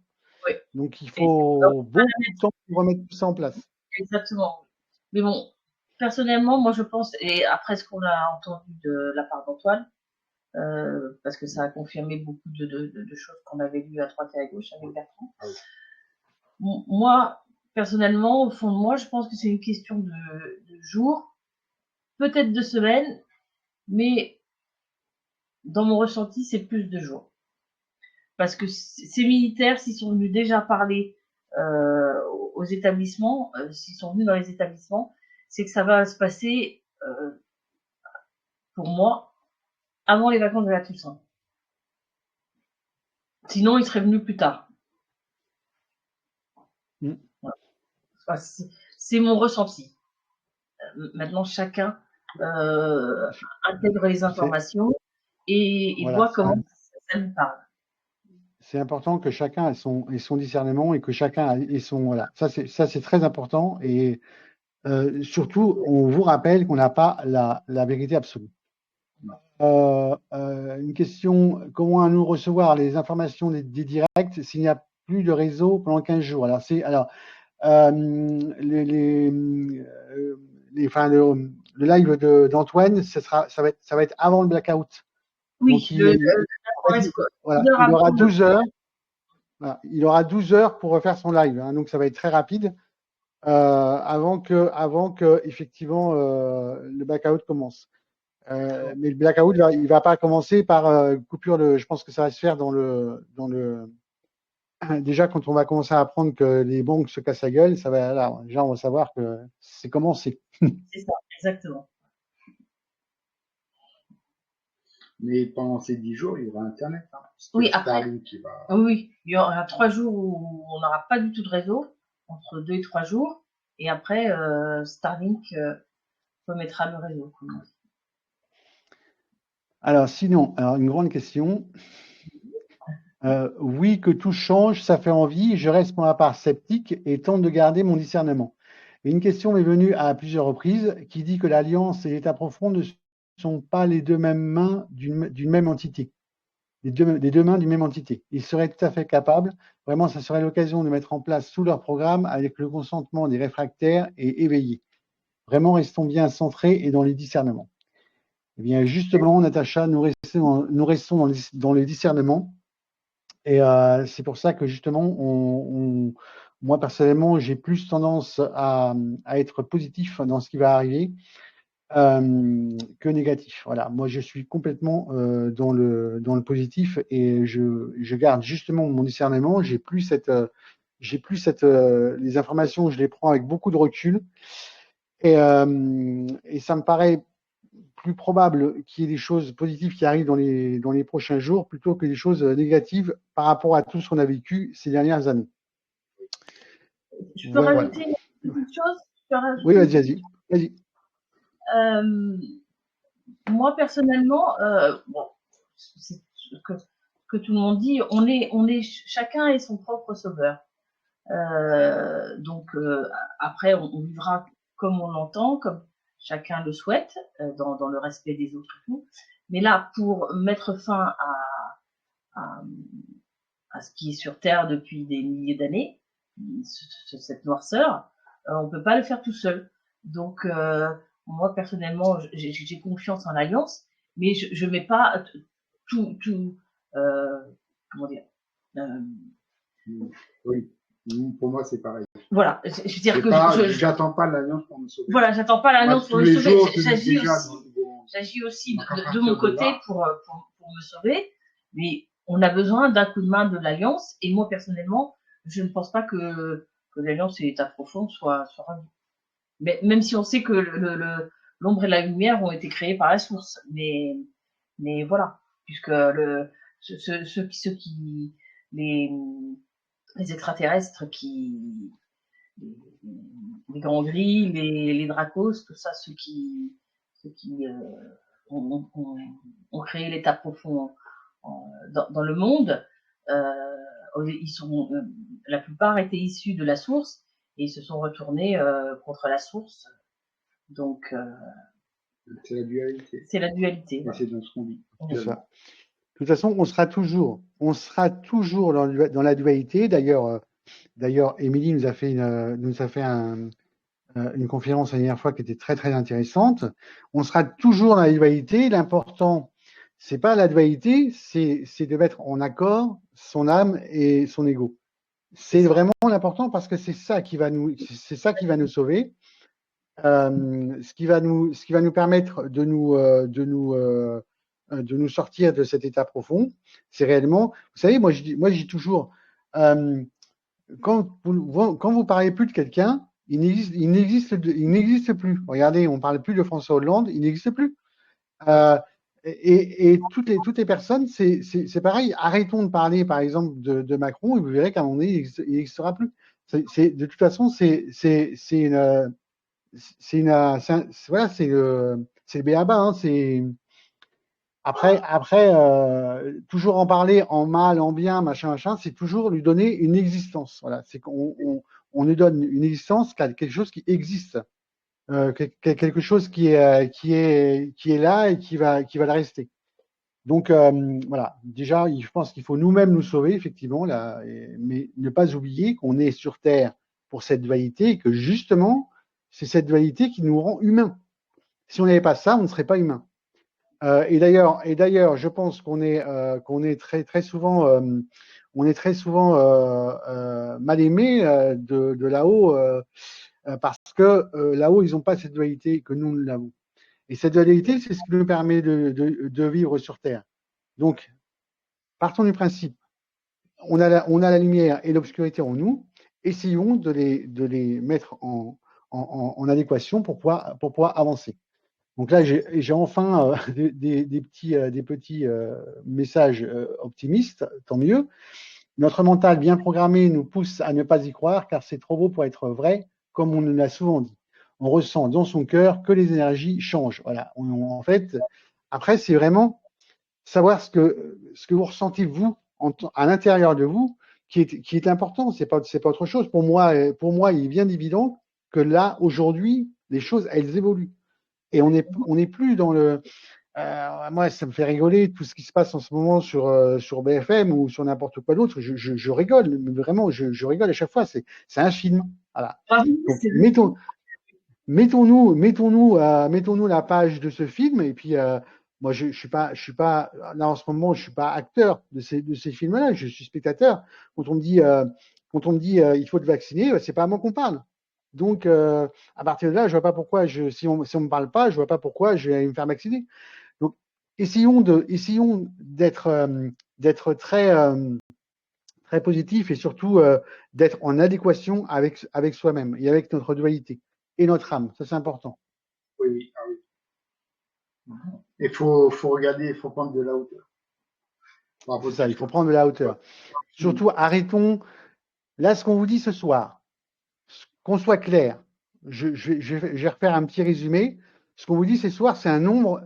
Oui. Donc, il faut beaucoup de temps pour remettre tout ça en place. Exactement. Mais bon, personnellement, moi, je pense, et après ce qu'on a entendu de la part d'Antoine, parce que ça a confirmé beaucoup de choses qu'on avait lues à droite et à gauche avec Bertrand. Ah oui. Moi, personnellement, au fond de moi, je pense que c'est une question de jours, peut-être de semaines, mais dans mon ressenti, c'est plus de jours. Parce que ces militaires, s'ils sont venus déjà parler aux établissements, s'ils sont venus dans les établissements, c'est que ça va se passer, pour moi, avant les vacances de la Toussaint. Sinon, ils seraient venus plus tard. Voilà. Enfin, c'est mon ressenti. Maintenant, chacun intègre les informations et voilà, voit comment ça lui parle. C'est important que chacun ait son discernement et que chacun ait son... Voilà, ça c'est très important. Et surtout, on vous rappelle qu'on n'a pas la vérité absolue. Une question, comment allons-nous recevoir les informations des directs s'il n'y a plus de réseau pendant 15 jours? Alors, le live d'Antoine, ça va être avant le blackout. Oui, donc il aura 12 heures. Voilà, il aura 12 heures pour refaire son live, hein, donc ça va être très rapide avant que effectivement le blackout commence. Mais le blackout, il va pas commencer par coupure de. Je pense que ça va se faire dans le. Déjà, quand on va commencer à apprendre que les banques se cassent la gueule, ça va là. Déjà, on va savoir que c'est commencé. C'est ça, exactement. Mais pendant ces 10 jours, il y aura Internet. Hein, oui, après. Oui, il y aura 3 jours où on n'aura pas du tout de réseau, entre 2 et 3 jours. Et après, Starlink remettra le réseau. Alors, sinon, une grande question. Oui, que tout change, ça fait envie. Je reste pour ma part sceptique et tente de garder mon discernement. Et une question m'est venue à plusieurs reprises qui dit que l'Alliance et l'État profond ne sont pas les deux mêmes mains d'une même entité. Les deux mains d'une même entité. Ils seraient tout à fait capables. Vraiment, ça serait l'occasion de mettre en place tout leur programme avec le consentement des réfractaires et éveillés. Vraiment, restons bien centrés et dans les discernements. Eh bien, justement, Natacha, nous restons dans les discernements. Et c'est pour ça que justement, moi personnellement, j'ai plus tendance à être positif dans ce qui va arriver que négatif. Voilà, moi je suis complètement dans le positif et je garde justement mon discernement. J'ai plus cette les informations, je les prends avec beaucoup de recul et ça me paraît plus probable qu'il y ait des choses positives qui arrivent dans les prochains jours plutôt que des choses négatives par rapport à tout ce qu'on a vécu ces dernières années. Je peux rajouter une petite chose? Oui, vas-y. Moi, personnellement, bon, c'est ce que tout le monde dit, chacun est son propre sauveur. Donc, après, on vivra comme on l'entend, comme chacun le souhaite, dans le respect des autres et tout. Mais là, pour mettre fin à ce qui est sur Terre depuis des milliers d'années, cette noirceur, on peut pas le faire tout seul. Donc, moi, personnellement, j'ai confiance en l'Alliance, mais je mets pas tout comment dire oui, pour moi, c'est pareil. Voilà, je veux dire que j'attends pas l'Alliance pour me sauver. Voilà, j'attends pas l'Alliance pour me sauver. J'agis aussi de mon côté pour me sauver, mais on a besoin d'un coup de main de l'Alliance. Et moi, personnellement, je ne pense pas que l'Alliance et l'État profond soient ravis. Mais même si on sait que l'ombre et la lumière ont été créés par la source, mais voilà, puisque les extraterrestres les grands gris, les dracos, tout ça, ceux qui ont créé l'état profond dans le monde, la plupart étaient issus de la source et ils se sont retournés contre la source. Donc, c'est la dualité. C'est la dualité. Et c'est dans ce qu'on dit. C'est ça. De toute façon, on sera toujours dans la dualité. D'ailleurs, Émilie nous a fait une conférence la dernière fois qui était très très intéressante. On sera toujours dans la dualité. L'important, c'est pas la dualité, c'est de mettre en accord son âme et son ego. C'est vraiment l'important parce que c'est ça qui va nous sauver. Ce qui va nous permettre de nous sortir de cet état profond, c'est réellement, vous savez, moi je dis toujours, quand vous parlez plus de quelqu'un, il n'existe plus. Regardez, on parle plus de François Hollande, il n'existe plus. Et toutes les personnes, c'est pareil. Arrêtons de parler, par exemple, de Macron, et vous verrez qu'à un moment donné, il n'existera plus. De toute façon, c'est le b.a.-ba, hein, après toujours en parler en mal, en bien, machin, c'est toujours lui donner une existence. Voilà, c'est qu'on lui donne une existence, quelque chose qui existe, quelque chose qui est là et qui va le rester. Donc voilà, déjà, je pense qu'il faut nous-mêmes nous sauver, effectivement, là, mais ne pas oublier qu'on est sur Terre pour cette dualité et que justement, c'est cette dualité qui nous rend humains. Si on n'avait pas ça, on ne serait pas humain. Et d'ailleurs, je pense qu'on est très souvent, mal aimé de là-haut parce que là-haut ils n'ont pas cette dualité que nous l'avons. Et cette dualité, c'est ce qui nous permet de vivre sur Terre. Donc, partons du principe, on a la lumière et l'obscurité en nous. Essayons de les mettre en adéquation pour pouvoir avancer. Donc là, j'ai enfin des petits messages optimistes, tant mieux. Notre mental bien programmé nous pousse à ne pas y croire car c'est trop beau pour être vrai, comme on nous l'a souvent dit. On ressent dans son cœur que les énergies changent. Voilà. En fait, après, c'est vraiment savoir ce que vous ressentez vous à l'intérieur de vous qui est important. C'est pas autre chose. Pour moi, il est bien évident que là, aujourd'hui, les choses, elles évoluent. Et on n'est plus dans le. Moi, ça me fait rigoler tout ce qui se passe en ce moment sur BFM ou sur n'importe quoi d'autre. Je rigole, vraiment, je rigole à chaque fois. C'est un film. Voilà. Donc, mettons-nous la page de ce film. Et puis, moi, je suis pas, là en ce moment, je suis pas acteur de ces films-là. Je suis spectateur. Quand on me dit, il faut te vacciner, c'est pas à moi qu'on parle. Donc, à partir de là, je vois pas pourquoi si on me parle pas, je vois pas pourquoi je vais aller me faire vacciner. Donc, essayons d'être très positif et surtout d'être en adéquation avec soi-même et avec notre dualité et notre âme. Ça, c'est important. Oui, oui, ah oui. Il faut regarder, il faut prendre de la hauteur. C'est ça, il faut prendre de la hauteur. Surtout, arrêtons. Là, ce qu'on vous dit ce soir, qu'on soit clair, je vais refaire un petit résumé. Ce qu'on vous dit ce soir, c'est un nombre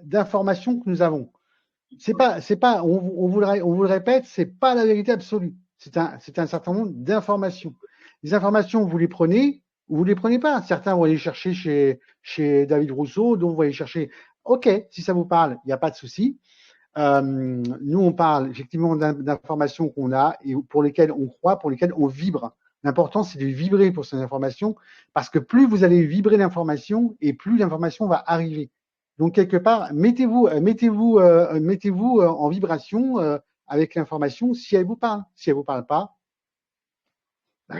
d'informations que nous avons. C'est pas, on vous le répète, c'est pas la vérité absolue. C'est un certain nombre d'informations. Les informations, vous les prenez ou vous les prenez pas. Certains vont aller chercher chez David Rousseau, d'autres vont aller chercher. Ok, si ça vous parle, il n'y a pas de souci. Nous, on parle effectivement d'informations qu'on a et pour lesquelles on croit, pour lesquelles on vibre. L'important, c'est de vibrer pour ces informations parce que plus vous allez vibrer l'information et plus l'information va arriver. Donc, quelque part, mettez-vous en vibration avec l'information si elle vous parle. Si elle vous parle pas, bah,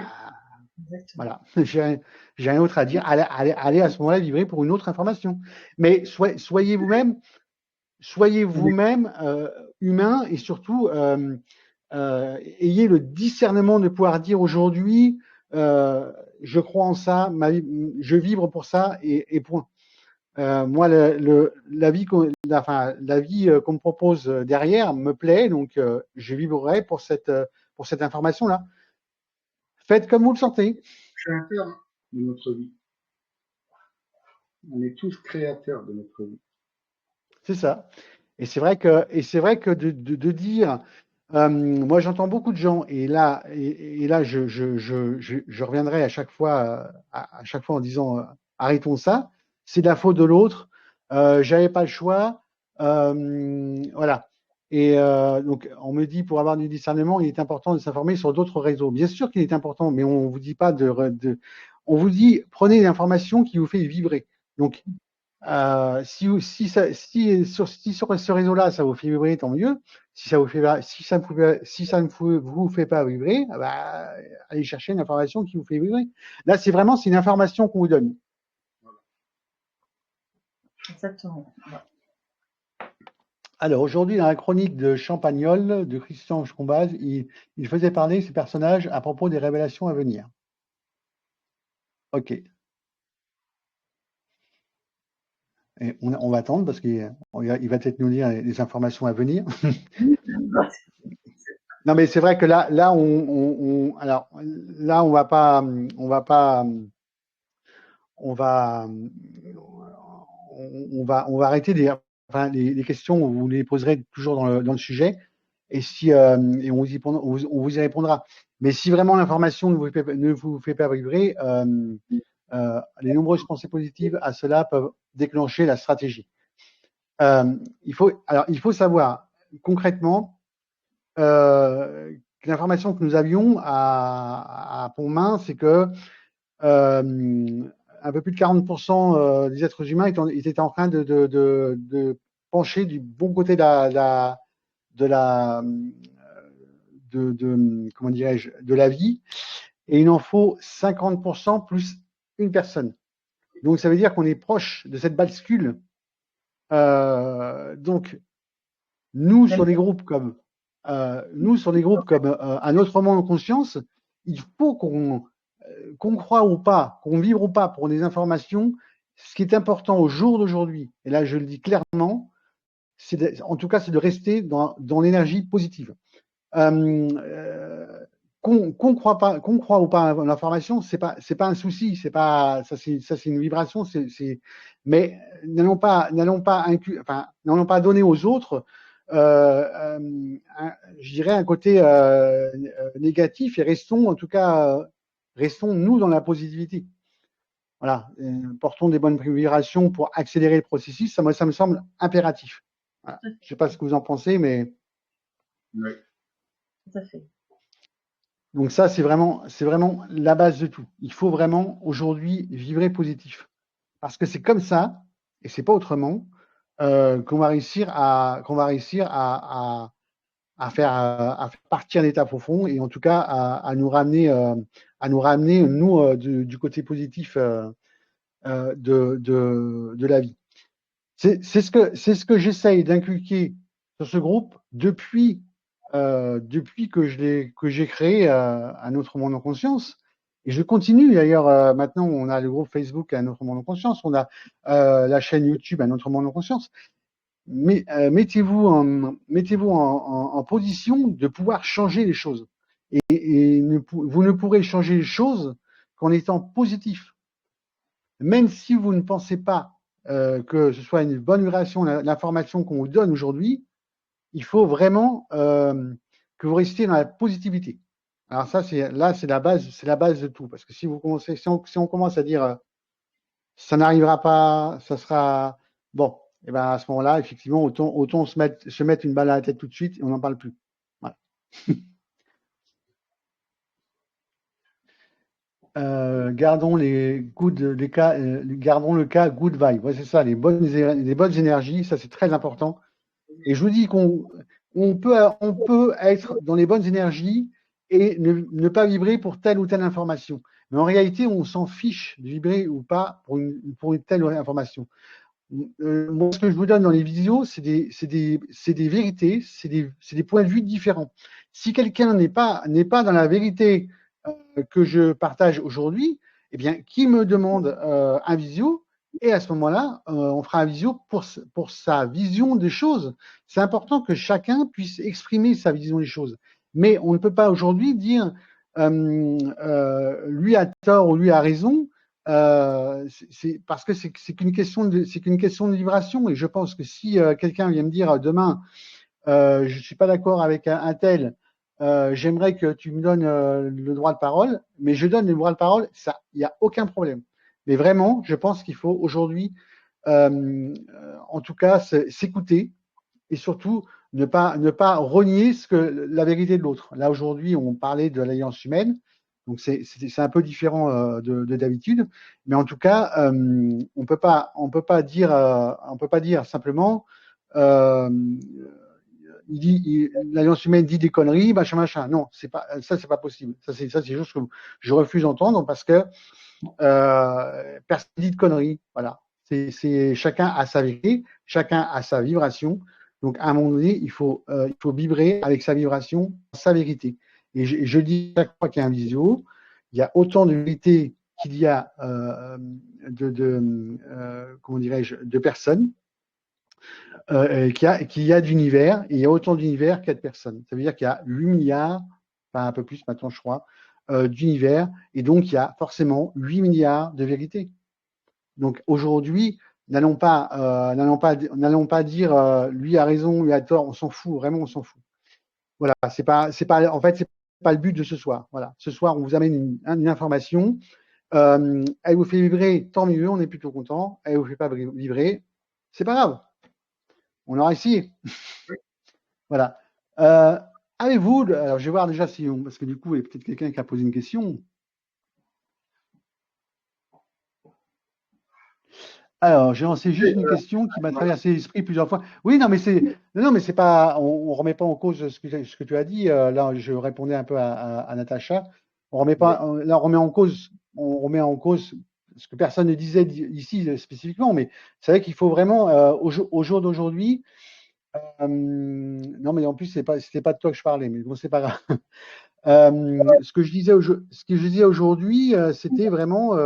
voilà, j'ai rien d'autre à dire. Allez à ce moment-là vibrer pour une autre information. Mais soyez vous-même humain et surtout ayez le discernement de pouvoir dire aujourd'hui je crois en ça, je vibre pour ça et point. Moi, la vie qu'on me propose derrière me plaît, donc je vibrerai pour cette information-là. Faites comme vous le sentez. Créateur de notre vie. On est tous créateurs de notre vie. C'est ça. Et c'est vrai que de dire, moi j'entends beaucoup de gens et là je reviendrai à chaque fois en disant arrêtons ça, c'est de la faute de l'autre, j'avais pas le choix, voilà. Et donc on me dit pour avoir du discernement, il est important de s'informer sur d'autres réseaux. Bien sûr qu'il est important, mais on vous dit pas on vous dit prenez l'information qui vous fait vibrer. Donc sur ce réseau-là, ça vous fait vibrer, tant mieux. Si ça ne vous fait pas vibrer, bah, allez chercher une information qui vous fait vibrer. Là, c'est une information qu'on vous donne. Exactement. Alors, aujourd'hui, dans la chronique de Champagnol, de Christian Schcombaz, il faisait parler ses personnages à propos des révélations à venir. Ok. Et on va attendre parce qu'il va peut-être nous dire les informations à venir. Non, mais c'est vrai que là, on va pas, on va arrêter les questions. Vous les poserez toujours dans le sujet, et et on vous y répondra. Mais si vraiment l'information ne vous fait pas vibrer, les nombreuses pensées positives à cela peuvent déclencher la stratégie. Il faut savoir concrètement l'information que nous avions à Pontmain, c'est que un peu plus de 40% des êtres humains étaient en train de pencher du bon côté comment dirais-je, de la vie, et il en faut 50% plus une personne. Donc ça veut dire qu'on est proche de cette bascule. Donc nous sur des groupes comme un autre monde en conscience, il faut qu'on croit ou pas, qu'on vibre ou pas pour des informations. Ce qui est important au jour d'aujourd'hui, et là je le dis clairement, en tout cas c'est de rester dans l'énergie positive. Qu'on croit ou pas à l'information, c'est pas un souci, c'est une vibration, mais n'allons pas donner aux autres je dirais un côté négatif, et restons nous dans la positivité. Voilà, portons des bonnes vibrations pour accélérer le processus, ça me semble impératif. Voilà. Je ne sais pas ce que vous en pensez, mais oui. Tout à fait. Donc ça, c'est vraiment la base de tout. Il faut vraiment aujourd'hui vibrer positif. Parce que c'est comme ça, et c'est pas autrement, qu'on va réussir à faire partir l'état profond et en tout cas à nous ramener, nous, du côté positif de la vie. C'est ce que j'essaye d'inculquer sur ce groupe depuis que j'ai créé un autre monde en conscience. Et je continue d'ailleurs. Maintenant, on a le groupe Facebook Un autre monde en conscience, on a la chaîne YouTube Un autre monde en conscience. Mais mettez-vous en position de pouvoir changer les choses. Et vous ne pourrez changer les choses qu'en étant positif. Même si vous ne pensez pas que ce soit une bonne vibration, l'information qu'on vous donne aujourd'hui, il faut vraiment que vous restiez dans la positivité. Alors ça, c'est la base de tout. Parce que si on commence à dire ça n'arrivera pas, ça sera bon, et ben à ce moment-là, effectivement, autant se mettre une balle à la tête tout de suite et on n'en parle plus. Voilà. Gardons gardons le cas good vibe. Ouais, c'est ça, les bonnes énergies, ça c'est très important. Et je vous dis on peut être dans les bonnes énergies et ne pas vibrer pour telle ou telle information. Mais en réalité, on s'en fiche de vibrer ou pas pour une telle information. Moi, ce que je vous donne dans les vidéos, c'est des vérités, c'est des points de vue différents. Si quelqu'un n'est pas dans la vérité que je partage aujourd'hui, eh bien, qui me demande un visio, et à ce moment-là, on fera un visio pour sa vision des choses. C'est important que chacun puisse exprimer sa vision des choses. Mais on ne peut pas aujourd'hui dire lui a tort ou lui a raison. Parce que c'est qu'une question de vibration. Et je pense que si quelqu'un vient me dire demain, je suis pas d'accord avec un tel, j'aimerais que tu me donnes le droit de parole, mais je donne le droit de parole, ça, il n'y a aucun problème. Mais vraiment, je pense qu'il faut aujourd'hui, en tout cas, s'écouter et surtout ne pas renier la vérité de l'autre. Là aujourd'hui, on parlait de l'alliance humaine, donc c'est un peu différent de d'habitude, mais en tout cas, on peut pas dire simplement l'alliance humaine dit des conneries, machin. Non, c'est pas possible. Ça c'est juste que je refuse d'entendre parce que personne dit de conneries. Voilà. C'est chacun a sa vérité, chacun a sa vibration. Donc à un moment donné, il faut vibrer avec sa vibration, sa vérité. Et je dis chaque fois qu'il y a un visio, il y a autant de vérité qu'il y a comment dirais-je, de personnes. Qu'il y a d'univers, et il y a autant d'univers qu'il y a de personnes. Ça veut dire qu'il y a 8 milliards, enfin un peu plus maintenant, je crois, d'univers, et donc il y a forcément 8 milliards de vérités. Donc aujourd'hui, n'allons pas dire lui a raison, lui a tort, on s'en fout, vraiment on s'en fout. Voilà, en fait, c'est pas le but de ce soir. Voilà, ce soir, on vous amène une information. Elle vous fait vibrer, tant mieux, on est plutôt content. Elle vous fait pas vibrer, c'est pas grave. On aura essayé. Voilà. Avez-vous, alors je vais voir déjà parce que du coup, il y a peut-être quelqu'un qui a posé une question. Alors, j'ai lancé juste une question qui m'a traversé l'esprit plusieurs fois. Oui, non, mais c'est pas, on remet pas en cause ce que tu as dit. Là, je répondais un peu à Natacha. On remet pas, là, on remet en cause ce que personne ne disait ici spécifiquement, mais c'est vrai qu'il faut vraiment, au jour d'aujourd'hui, non, mais en plus, c'était pas de toi que je parlais, mais bon, c'est pas grave. Ce que je disais aujourd'hui, c'était vraiment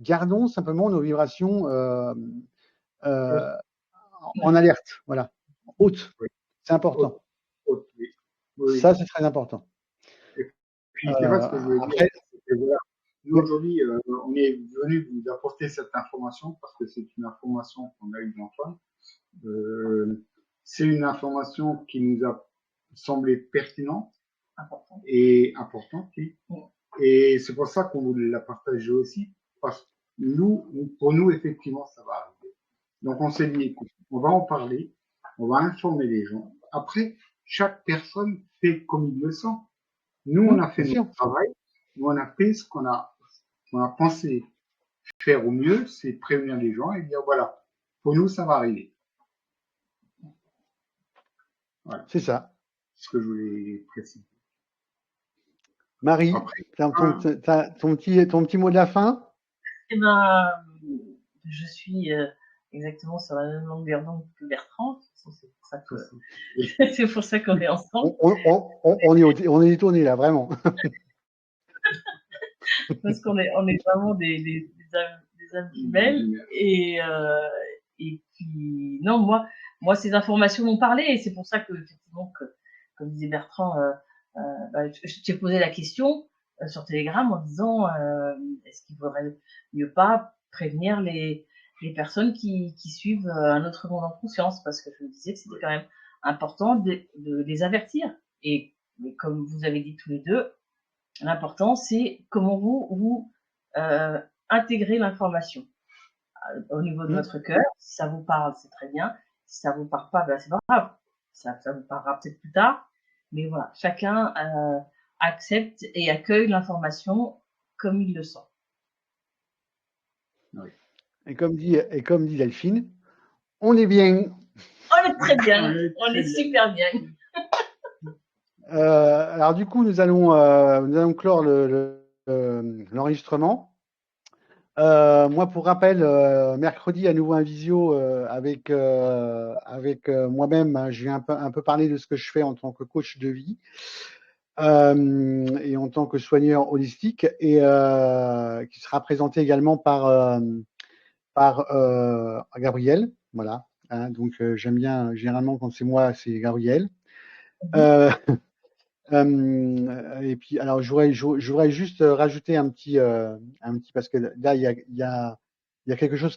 gardons simplement nos vibrations en alerte, voilà, haute. C'est important. Oui. Ça, c'est très important. Et puis, c'est pas ce que je voulais dire. Voilà. Nous, aujourd'hui, on est venu vous apporter cette information parce que c'est une information qu'on a eue d'Antoine. C'est une information qui nous a semblé pertinente et importante. Oui. Et c'est pour ça qu'on voulait la partager aussi, parce que pour nous, effectivement, ça va arriver. Donc, on s'est dit, écoute, on va en parler, on va informer les gens. Après, chaque personne fait comme il le sent. Nous, on a fait bien sûr. notre travail. Nous, on a fait ce qu'on a pensé faire au mieux, c'est prévenir les gens et dire voilà, pour nous, ça va arriver. Voilà, C'est ça. c'est ce que je voulais préciser. Marie, Après, ton petit mot de la fin? Eh ben, je suis exactement sur la même longueur d'onde que Bertrand. C'est pour ça qu'on est ensemble. On est étonnés là, vraiment. Parce qu'on est vraiment des âmes jumelles. Et puis, non, moi, ces informations m'ont parlé. Et c'est pour ça que, effectivement, comme disait Bertrand, je t'ai posé la question sur Telegram en disant est-ce qu'il faudrait mieux pas prévenir les personnes qui suivent un autre monde en conscience, parce que je me disais que c'était quand même important de les avertir. Et comme vous avez dit tous les deux, l'important c'est comment vous intégrez l'information au niveau de votre cœur. Si ça vous parle, c'est très bien. Si ça vous parle pas, ben c'est pas grave. Ça vous parlera peut-être plus tard. Mais voilà, chacun accepte et accueille l'information comme il le sent. Oui. Et comme dit Delphine, on est bien. On est très bien, on est super bien. Alors du coup, nous allons clore l'enregistrement. Moi, pour rappel, mercredi à nouveau un visio avec moi-même. Hein, je vais un peu parler de ce que je fais en tant que coach de vie et en tant que soigneur holistique, et qui sera présenté également par Gabriel. Voilà. Hein, donc j'aime bien, généralement quand c'est moi, c'est Gabriel. Et puis, alors, je voudrais juste rajouter un petit, parce que là, il y a quelque chose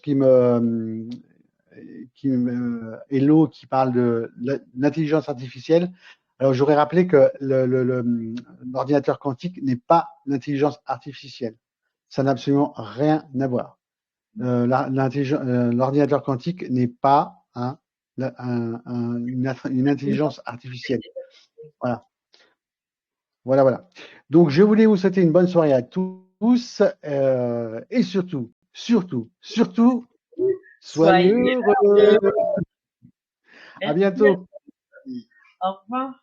Hello, qui parle de l'intelligence artificielle. Alors, j'aurais rappelé que l'ordinateur quantique n'est pas l'intelligence artificielle. Ça n'a absolument rien à voir. L'ordinateur quantique n'est pas une intelligence artificielle. Voilà. Voilà. Donc, je voulais vous souhaiter une bonne soirée à tous et surtout, soyez heureux. À bientôt. Au revoir.